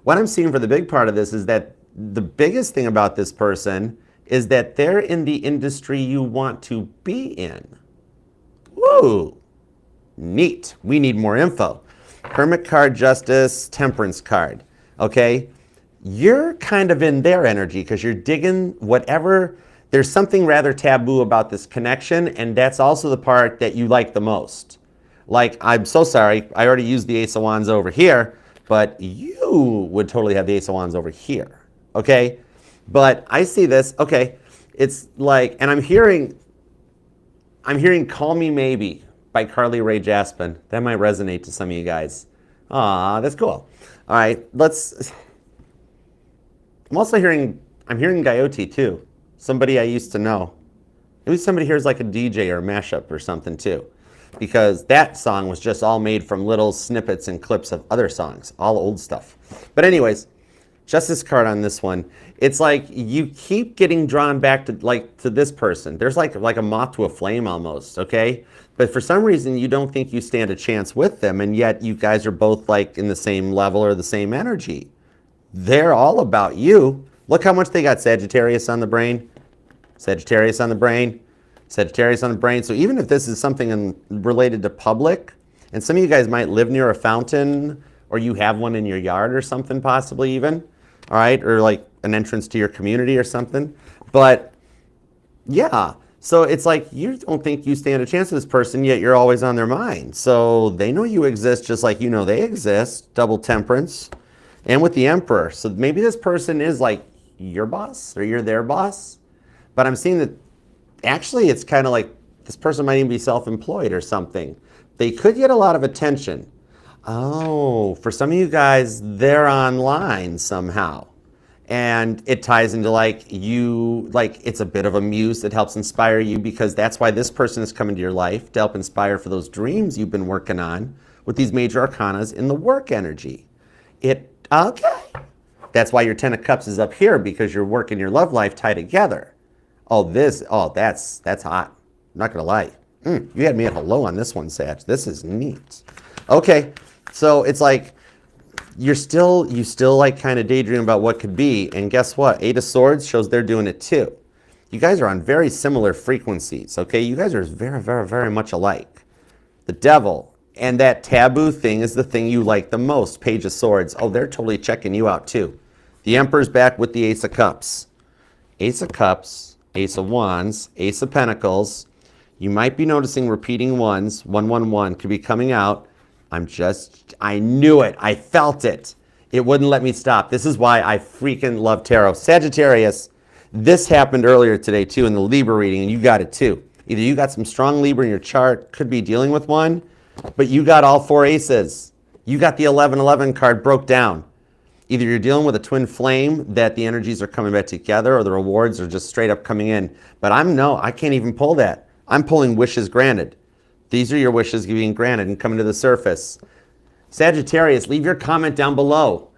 What I'm seeing for the big part of this is that the biggest thing about this person is that they're in the industry you want to be in. Woo! Neat. We need more info. Hermit card, Justice, Temperance card. Okay? You're kind of in their energy because you're digging whatever. There's something rather taboo about this connection, and that's also the part that you like the most. Like, I'm so sorry, I already used the Ace of Wands over here, but you would totally have the Ace of Wands over here, okay? But I see this, okay, it's like, and I'm hearing Call Me Maybe by Carly Rae Jepsen. That might resonate to some of you guys. Aw, that's cool. All right, I'm also hearing Coyote too. Somebody I used to know. Maybe somebody here's like a DJ or a mashup or something too. Because that song was just all made from little snippets and clips of other songs, all old stuff. But anyways, Justice card on this one. It's like you keep getting drawn back to this person. There's like a moth to a flame almost, okay? But for some reason you don't think you stand a chance with them, and yet you guys are both like in the same level or the same energy. They're all about you. Look how much they got Sagittarius on the brain. Sagittarius on the brain. Sagittarius on the brain. So even if this is something related to public, and some of you guys might live near a fountain, or you have one in your yard or something possibly even, all right, or like an entrance to your community or something. But yeah, so it's like you don't think you stand a chance with this person, yet you're always on their mind. So they know you exist just like you know they exist. Double temperance. And with the Emperor. So maybe this person is like your boss or you're their boss. But I'm seeing that actually it's kind of like this person might even be self-employed or something. They could get a lot of attention. Oh, for some of you guys, they're online somehow. And it ties into like you, like it's a bit of a muse that helps inspire you, because that's why this person is coming to your life, to help inspire for those dreams you've been working on with these major arcanas in the work energy. Okay. That's why your Ten of Cups is up here, because your work and your love life tie together. That's hot. I'm not gonna lie. You had me at hello on this one, Sag. This is neat. Okay, so it's like you still like kind of daydream about what could be, and guess what? Eight of Swords shows they're doing it too. You guys are on very similar frequencies, okay? You guys are very, very, very much alike. The Devil. And that taboo thing is the thing you like the most. Page of Swords. Oh, they're totally checking you out too. The Emperor's back with the Ace of Cups. Ace of Cups, Ace of Wands, Ace of Pentacles. You might be noticing repeating ones. 111 could be coming out. I knew it. I felt it. It wouldn't let me stop. This is why I freaking love tarot. Sagittarius, this happened earlier today too in the Libra reading, and you got it too. Either you got some strong Libra in your chart, could be dealing with one, but you got all four aces. You got the 1111 card broke down. Either you're dealing with a twin flame that the energies are coming back together, or the rewards are just straight up coming in. But I can't even pull that. I'm pulling wishes granted. These are your wishes being granted and coming to the surface. Sagittarius, leave your comment down below.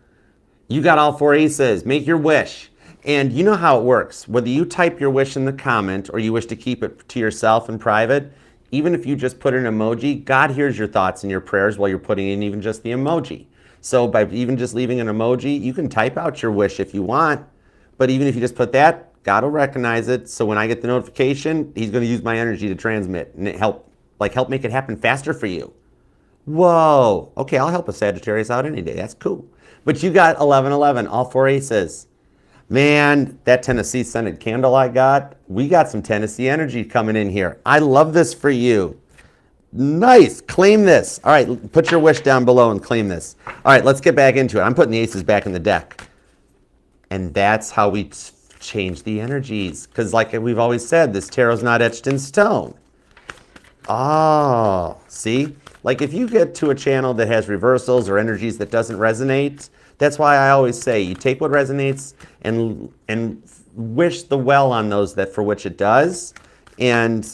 You got all four aces. Make your wish. And you know how it works. Whether you type your wish in the comment or you wish to keep it to yourself in private, even if you just put an emoji, God hears your thoughts and your prayers while you're putting in even just the emoji. So by even just leaving an emoji, you can type out your wish if you want. But even if you just put that, God will recognize it. So when I get the notification, he's going to use my energy to transmit and help make it happen faster for you. Whoa. Okay, I'll help a Sagittarius out any day. That's cool. But you got 1111, all four aces. Man, that Tennessee scented candle I got, we got some Tennessee energy coming in here. I love this for you. Nice. Claim this. All right, put your wish down below and claim this. All right, let's get back into it. I'm putting the aces back in the deck. And that's how we change the energies. Because like we've always said, this tarot's not etched in stone. Oh, see? Like if you get to a channel that has reversals or energies that doesn't resonate, that's why I always say you take what resonates and wish the well on those that for which it does, and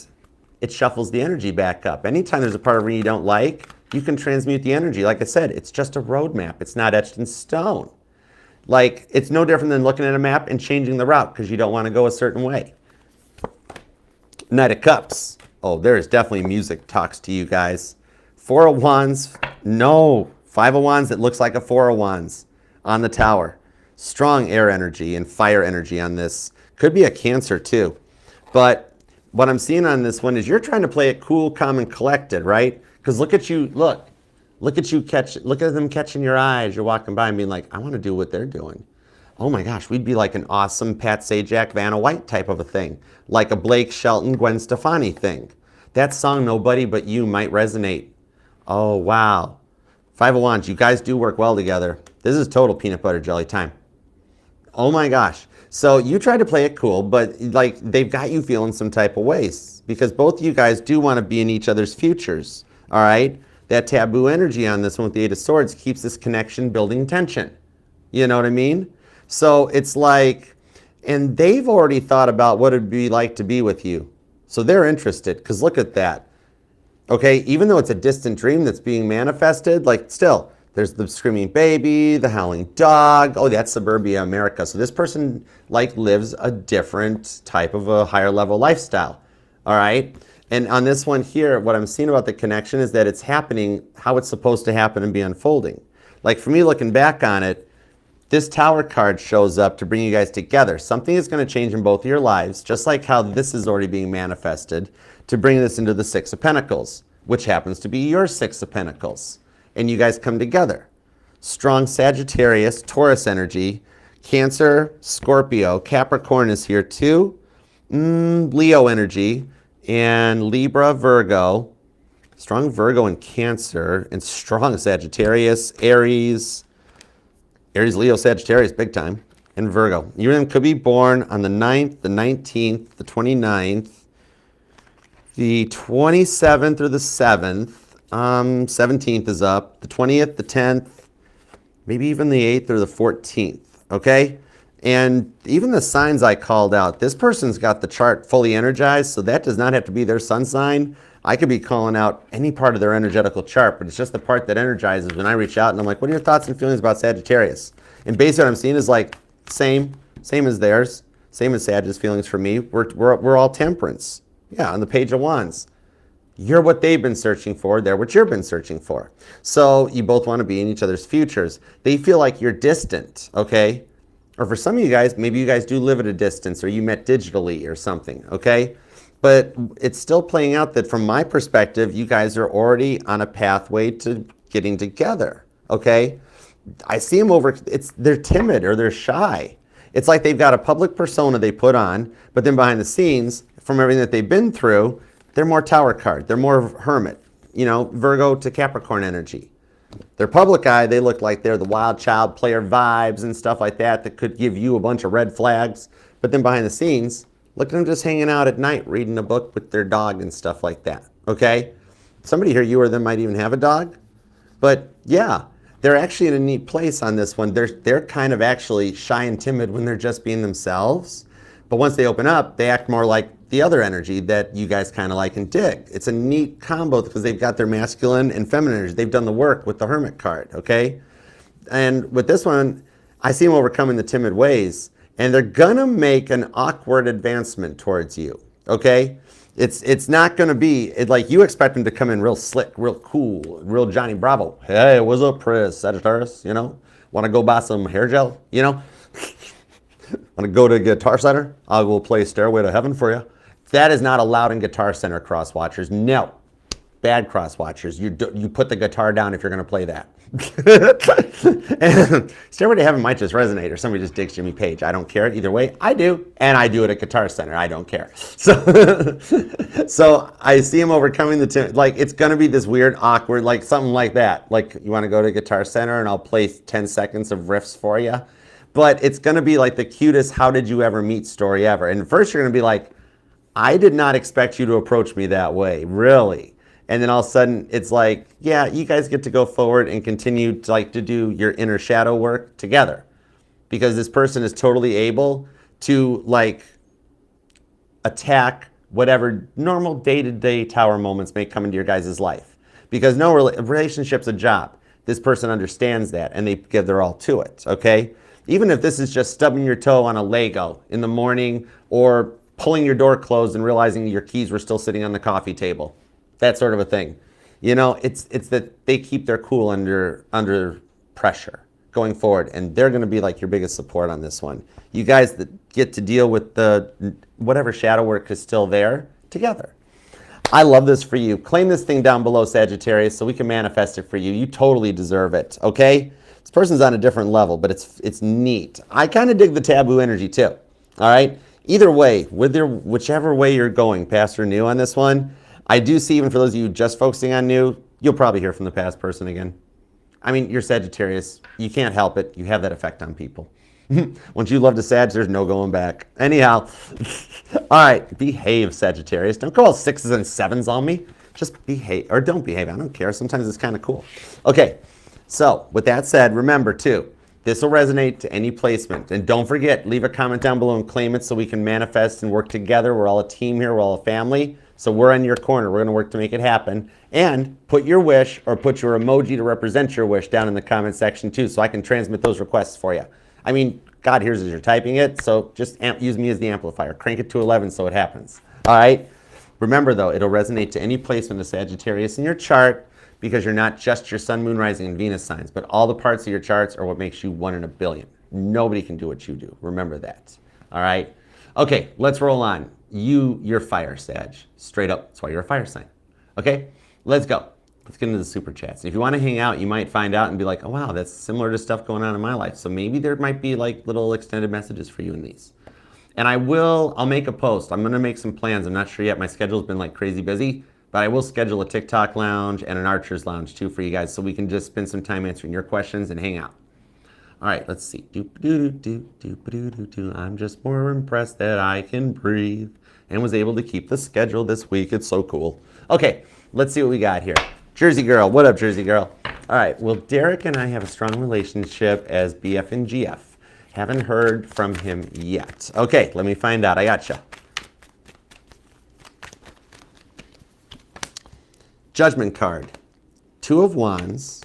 it shuffles the energy back up. Anytime there's a part of it you don't like, you can transmute the energy. Like I said, it's just a roadmap. It's not etched in stone. Like it's no different than looking at a map and changing the route because you don't want to go a certain way. Knight of Cups. Oh, there is definitely music talks to you guys. Four of Wands. No. Five of Wands that looks like a Four of Wands on the tower. Strong air energy and fire energy on this. Could be a Cancer too. But what I'm seeing on this one is you're trying to play it cool, calm, and collected, right? Because look at you, look at them catching your eye as you're walking by and being like, I want to do what they're doing. Oh my gosh, we'd be like an awesome Pat Sajak, Vanna White type of a thing. Like a Blake Shelton, Gwen Stefani thing. That song, Nobody But You, might resonate. Oh, wow. Five of Wands, you guys do work well together. This is total peanut butter jelly time. Oh my gosh. So you try to play it cool, but like they've got you feeling some type of ways because both of you guys do want to be in each other's futures. All right. That taboo energy on this one with the Eight of Swords keeps this connection building tension. You know what I mean? So it's like, and they've already thought about what it'd be like to be with you. So they're interested because look at that. Okay. Even though it's a distant dream that's being manifested, like still, there's the screaming baby, the howling dog. Oh, that's suburbia America. So this person like lives a different type of a higher level lifestyle. All right. And on this one here, what I'm seeing about the connection is that it's happening how it's supposed to happen and be unfolding. Like for me looking back on it, this Tower card shows up to bring you guys together. Something is going to change in both of your lives, just like how this is already being manifested to bring this into the Six of Pentacles, which happens to be your Six of Pentacles. And you guys come together. Strong Sagittarius, Taurus energy, Cancer, Scorpio, Capricorn is here too, Leo energy, and Libra, Virgo, strong Virgo and Cancer, and strong Sagittarius, Aries, Leo, Sagittarius, big time, and Virgo. You and them could be born on the 9th, the 19th, the 29th, the 27th or the 7th. 17th is up, the 20th, the 10th, maybe even the 8th or the 14th, okay? And even the signs I called out, this person's got the chart fully energized, so that does not have to be their sun sign. I could be calling out any part of their energetical chart, but it's just the part that energizes when I reach out and I'm like, what are your thoughts and feelings about Sagittarius? And basically what I'm seeing is like, same as theirs, same as Sag's feelings for me. We're all temperance. Yeah, on the Page of Wands. You're what they've been searching for. They're what you've been searching for. So you both want to be in each other's futures. They feel like you're distant, okay? Or for some of you guys, maybe you guys do live at a distance or you met digitally or something, okay? But it's still playing out that from my perspective, you guys are already on a pathway to getting together, okay? I see them they're timid or they're shy. It's like they've got a public persona they put on, but then behind the scenes, from everything that they've been through, they're more Tower card. They're more hermit, you know, Virgo to Capricorn energy. Their public eye, they look like they're the wild child player vibes and stuff like that could give you a bunch of red flags. But then behind the scenes, look at them just hanging out at night, reading a book with their dog and stuff like that, okay? Somebody here, you or them might even have a dog. But yeah, they're actually in a neat place on this one. They're kind of actually shy and timid when they're just being themselves. But once they open up, they act more like the other energy that you guys kind of like and dig. It's a neat combo because they've got their masculine and feminine energy. They've done the work with the Hermit card, okay? And with this one, I see them overcoming the timid ways, and they're gonna make an awkward advancement towards you, okay? It's not gonna be, like you expect them to come in real slick, real cool, real Johnny Bravo. Hey, what's up, Sagittarius, you know? Wanna go buy some hair gel, you know? Wanna go to Guitar Center? I will play Stairway to Heaven for you. That is not allowed in Guitar Center cross watchers. No, bad cross watchers. You put the guitar down if you're going to play that. And Stairway to Heaven might just resonate, or somebody just digs Jimmy Page. I don't care. Either way, I do, and I do it at Guitar Center. I don't care. So I see him overcoming like it's going to be this weird, awkward, like something like that. Like you want to go to Guitar Center, and I'll play 10 seconds of riffs for you. But it's going to be like the cutest "How did you ever meet" story ever. And first you're going to be like, I did not expect you to approach me that way, really. And then all of a sudden it's like, yeah, you guys get to go forward and continue to do your inner shadow work together. Because this person is totally able to attack whatever normal day-to-day Tower moments may come into your guys' life. Because no relationship's a job. This person understands that and they give their all to it, okay? Even if this is just stubbing your toe on a Lego in the morning or pulling your door closed and realizing your keys were still sitting on the coffee table. That sort of a thing. You know, it's that they keep their cool under pressure going forward, and they're going to be like your biggest support on this one. You guys that get to deal with the whatever shadow work is still there together. I love this for you. Claim this thing down below, Sagittarius, so we can manifest it for you. You totally deserve it, okay? This person's on a different level, but it's neat. I kind of dig the taboo energy too, all right? Either way, whichever way you're going, past or new on this one, I do see, even for those of you just focusing on new, you'll probably hear from the past person again. I mean, you're Sagittarius. You can't help it. You have that effect on people. Once you love to Sag, there's no going back. Anyhow, all right, behave, Sagittarius. Don't go all 6s and 7s on me. Just behave, or don't behave. I don't care. Sometimes it's kind of cool. Okay, so with that said, remember too, this will resonate to any placement. And don't forget, leave a comment down below and claim it so we can manifest and work together. We're all a team here. We're all a family. So we're in your corner. We're going to work to make it happen. And put your wish or put your emoji to represent your wish down in the comment section too, so I can transmit those requests for you. I mean, God hears as you're typing it, so just use me as the amplifier. Crank it to 11 so it happens. All right? Remember, though, it'll resonate to any placement of Sagittarius in your chart because you're not just your Sun, Moon, Rising, and Venus signs, but all the parts of your charts are what makes you 1 in a billion. Nobody can do what you do. Remember that. All right? Okay, let's roll on. You're fire, Sag. Straight up. That's why you're a fire sign. Okay? Let's go. Let's get into the super chats. If you want to hang out, you might find out and be like, oh, wow, that's similar to stuff going on in my life. So maybe there might be like little extended messages for you in these. And I'll make a post. I'm going to make some plans. I'm not sure yet. My schedule's been like crazy busy, but I will schedule a TikTok lounge and an Archer's lounge too for you guys so we can just spend some time answering your questions and hang out. All right, let's see. I'm just more impressed that I can breathe and was able to keep the schedule this week. It's so cool. Okay, let's see what we got here. Jersey girl, what up, Jersey girl? All right, well, Derek and I have a strong relationship as BF and GF. Haven't heard from him yet. Okay, let me find out. I gotcha. Judgment card. 2 of Wands,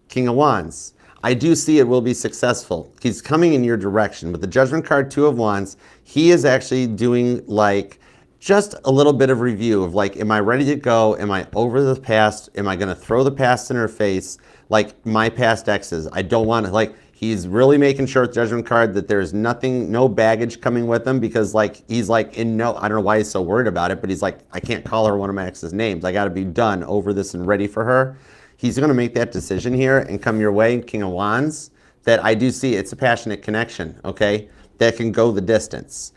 King of Wands. I do see it will be successful. He's coming in your direction. With the Judgment card, 2 of Wands, he is actually doing like just a little bit of review of like, am I ready to go? Am I over the past? Am I going to throw the past in her face? Like my past exes. I don't want to, like, he's really making sure with Judgment card that there's nothing, no baggage coming with him because like, he's like in no, I don't know why he's so worried about it, but he's like, I can't call her one of my ex's names. I got to be done over this and ready for her. He's going to make that decision here and come your way, King of Wands, that I do see it's a passionate connection, okay, that can go the distance.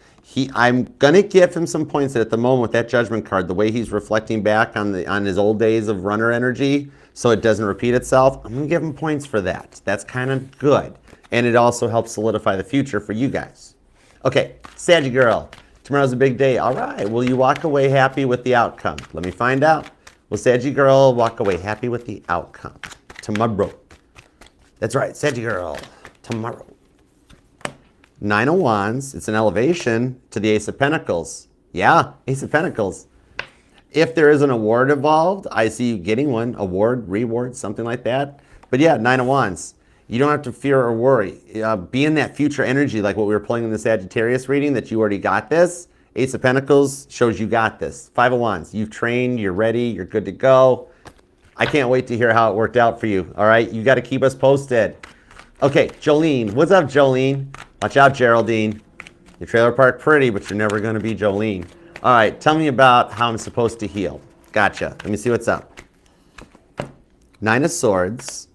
I'm going to give him some points that at the moment with that Judgment card, the way he's reflecting back on his old days of runner energy so it doesn't repeat itself, I'm going to give him points for that. That's kind of good. And it also helps solidify the future for you guys. Okay, Saggy girl, tomorrow's a big day. All right, will you walk away happy with the outcome? Let me find out. Will Saggy girl walk away happy with the outcome tomorrow? That's right, Saggy girl, tomorrow. 9 of Wands, it's an elevation to the Ace of Pentacles. Yeah, Ace of Pentacles. If there is an award involved, I see you getting one, award, reward, something like that. But yeah, 9 of Wands. You don't have to fear or worry. Be in that future energy like what we were pulling in the Sagittarius reading that you already got this. Ace of Pentacles shows you got this. 5 of Wands, you've trained, you're ready, you're good to go. I can't wait to hear how it worked out for you, all right? You got to keep us posted. Okay, Jolene. What's up, Jolene? Watch out, Geraldine. Your trailer park pretty, but you're never going to be Jolene. All right, tell me about how I'm supposed to heal. Gotcha. Let me see what's up. 9 of Swords.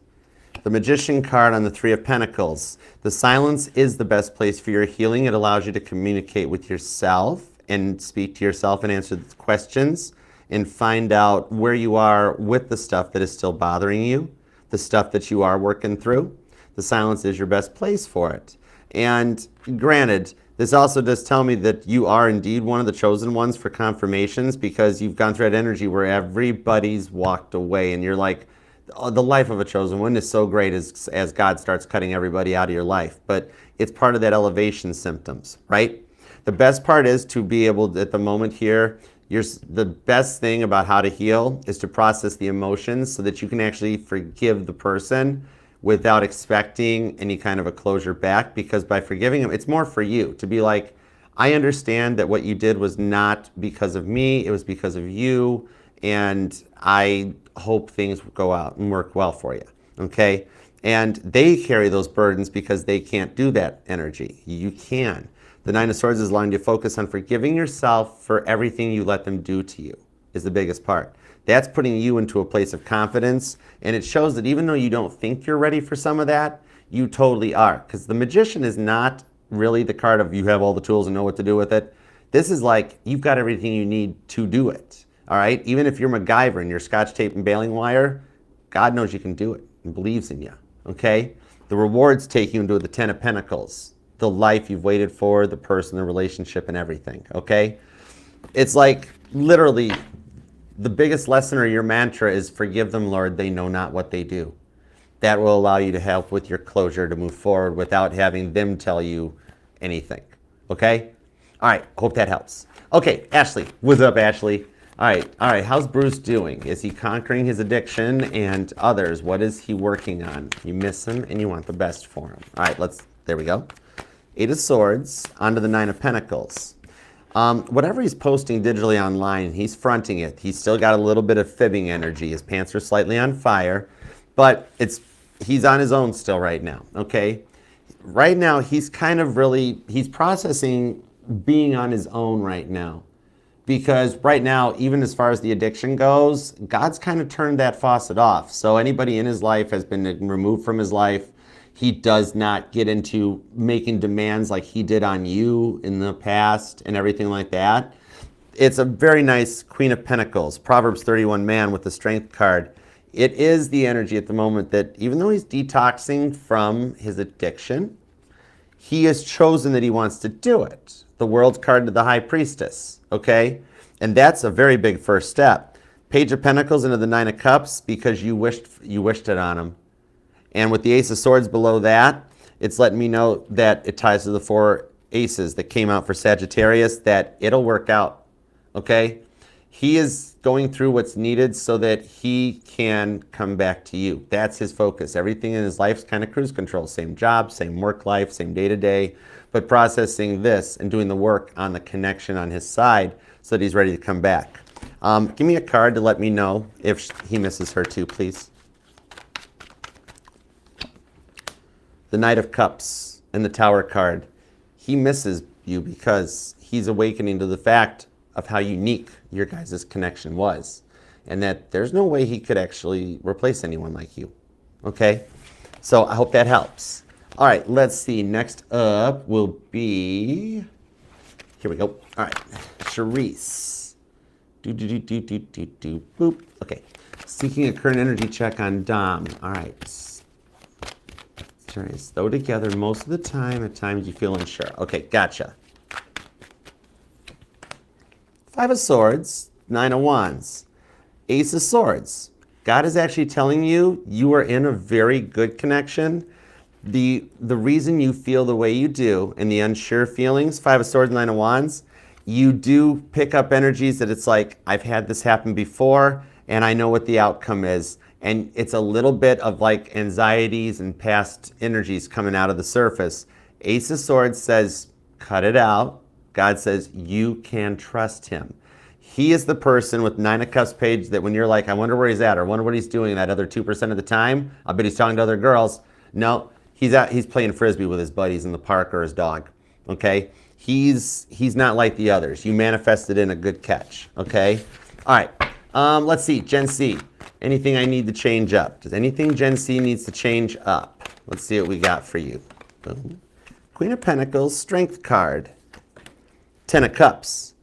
The Magician card on the 3 of Pentacles. The silence is the best place for your healing. It allows you to communicate with yourself and speak to yourself and answer the questions and find out where you are with the stuff that is still bothering you, the stuff that you are working through. The silence is your best place for it. And granted, this also does tell me that you are indeed one of the chosen ones for confirmations because you've gone through that energy where everybody's walked away and you're like, oh, the life of a chosen one is so great as God starts cutting everybody out of your life. But it's part of that elevation symptoms, right? The best part is to be able to, at the moment here, the best thing about how to heal is to process the emotions so that you can actually forgive the person without expecting any kind of a closure back, because by forgiving them, it's more for you to be like, I understand that what you did was not because of me, it was because of you, and I hope things go out and work well for you, okay? And they carry those burdens because they can't do that energy. You can. The 9 of Swords is allowing you to focus on forgiving yourself for everything you let them do to you, is the biggest part. That's putting you into a place of confidence, and it shows that even though you don't think you're ready for some of that, you totally are. Because the Magician is not really the card of you have all the tools and know what to do with it. This is like you've got everything you need to do it, all right? Even if you're MacGyver and you're scotch tape and baling wire, God knows you can do it, and believes in you, okay? The rewards take you into the 10 of Pentacles, the life you've waited for, the person, the relationship, and everything, okay? It's like literally the biggest lesson or your mantra is forgive them, Lord, they know not what they do. That will allow you to help with your closure to move forward without having them tell you anything, okay? All right, hope that helps. Okay, Ashley, what's up, Ashley? All right, how's Bruce doing? Is he conquering his addiction and others? What is he working on? You miss him and you want the best for him. All right, there we go. 8 of Swords, onto the 9 of Pentacles. Whatever he's posting digitally online, he's fronting it. He's still got a little bit of fibbing energy. His pants are slightly on fire, but he's on his own still right now, okay? Right now, he's processing being on his own right now. Because right now, even as far as the addiction goes, God's kind of turned that faucet off. So anybody in his life has been removed from his life. He does not get into making demands like he did on you in the past and everything like that. It's a very nice Queen of Pentacles, Proverbs 31 man with the Strength card. It is the energy at the moment that even though he's detoxing from his addiction, he has chosen that he wants to do it. The World's card to the High Priestess, okay? And that's a very big first step. Page of Pentacles into the 9 of Cups because you wished it on him. And with the Ace of Swords below that, it's letting me know that it ties to the 4 Aces that came out for Sagittarius, that it'll work out, okay? He is going through what's needed so that he can come back to you. That's his focus. Everything in his life is kind of cruise control. Same job, same work life, same day-to-day, but processing this and doing the work on the connection on his side so that he's ready to come back. Give me a card to let me know if he misses her too, please. The Knight of Cups and the Tower card. He misses you because he's awakening to the fact of how unique your guys' connection was, and that there's no way he could actually replace anyone like you, okay? So I hope that helps. All right, let's see. Next up will be, here we go. All right, Charisse. Boop. Okay, seeking a current energy check on Dom. All right. Though together most of the time, at times you feel unsure. Okay, gotcha. 5 of Swords, 9 of Wands. Ace of Swords. God is actually telling you you are in a very good connection. The reason you feel the way you do and the unsure feelings, 5 of Swords, 9 of Wands, you do pick up energies that it's like, I've had this happen before and I know what the outcome is. And it's a little bit of like anxieties and past energies coming out of the surface. Ace of Swords says, cut it out. God says, you can trust him. He is the person with 9 of Cups page that when you're like, I wonder where he's at or wonder what he's doing that other 2% of the time, I bet he's talking to other girls. No, he's playing Frisbee with his buddies in the park or his dog, okay? He's not like the others. You manifested in a good catch, okay? All right, let's see, Gen C. Anything I need to change up? Does anything Gen C needs to change up? Let's see what we got for you. Boom. Queen of Pentacles, Strength card. 10 of Cups.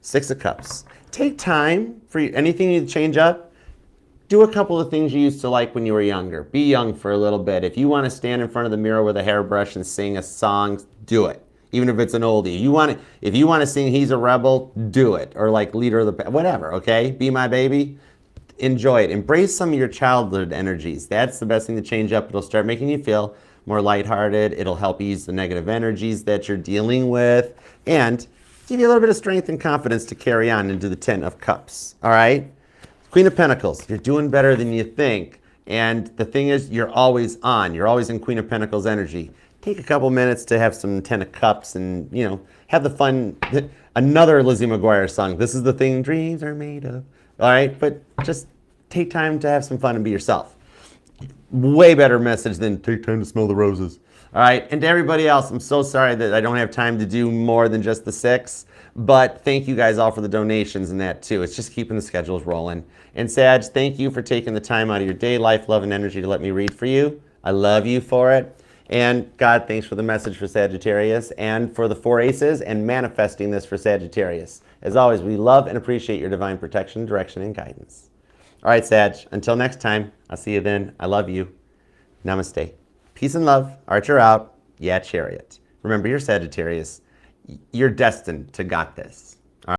6 of Cups. Take time for anything you need to change up. Do a couple of things you used to like when you were younger. Be young for a little bit. If you want to stand in front of the mirror with a hairbrush and sing a song, do it. Even if it's an oldie. If you want to sing He's a Rebel, do it. Or like Leader of the Band, whatever, okay? Be My Baby. Enjoy it. Embrace some of your childhood energies. That's the best thing to change up. It'll start making you feel more lighthearted. It'll help ease the negative energies that you're dealing with and give you a little bit of strength and confidence to carry on into the 10 of Cups. All right? Queen of Pentacles. You're doing better than you think. And the thing is, you're always on. You're always in Queen of Pentacles energy. Take a couple minutes to have some 10 of Cups and, you know, have the fun. Another Lizzie McGuire song. This is the thing dreams are made of. All right, but just take time to have some fun and be yourself. Way better message than take time to smell the roses. All right, and to everybody else, I'm so sorry that I don't have time to do more than just the 6, but thank you guys all for the donations and that too. It's just keeping the schedules rolling. And Sag, thank you for taking the time out of your day, life, love, and energy to let me read for you. I love you for it. And God, thanks for the message for Sagittarius and for the 4 Aces and manifesting this for Sagittarius. As always, we love and appreciate your divine protection, direction, and guidance. All right, Sag, until next time, I'll see you then. I love you. Namaste. Peace and love. Archer out. Yeah, Chariot. Remember, you're Sagittarius. You're destined to got this.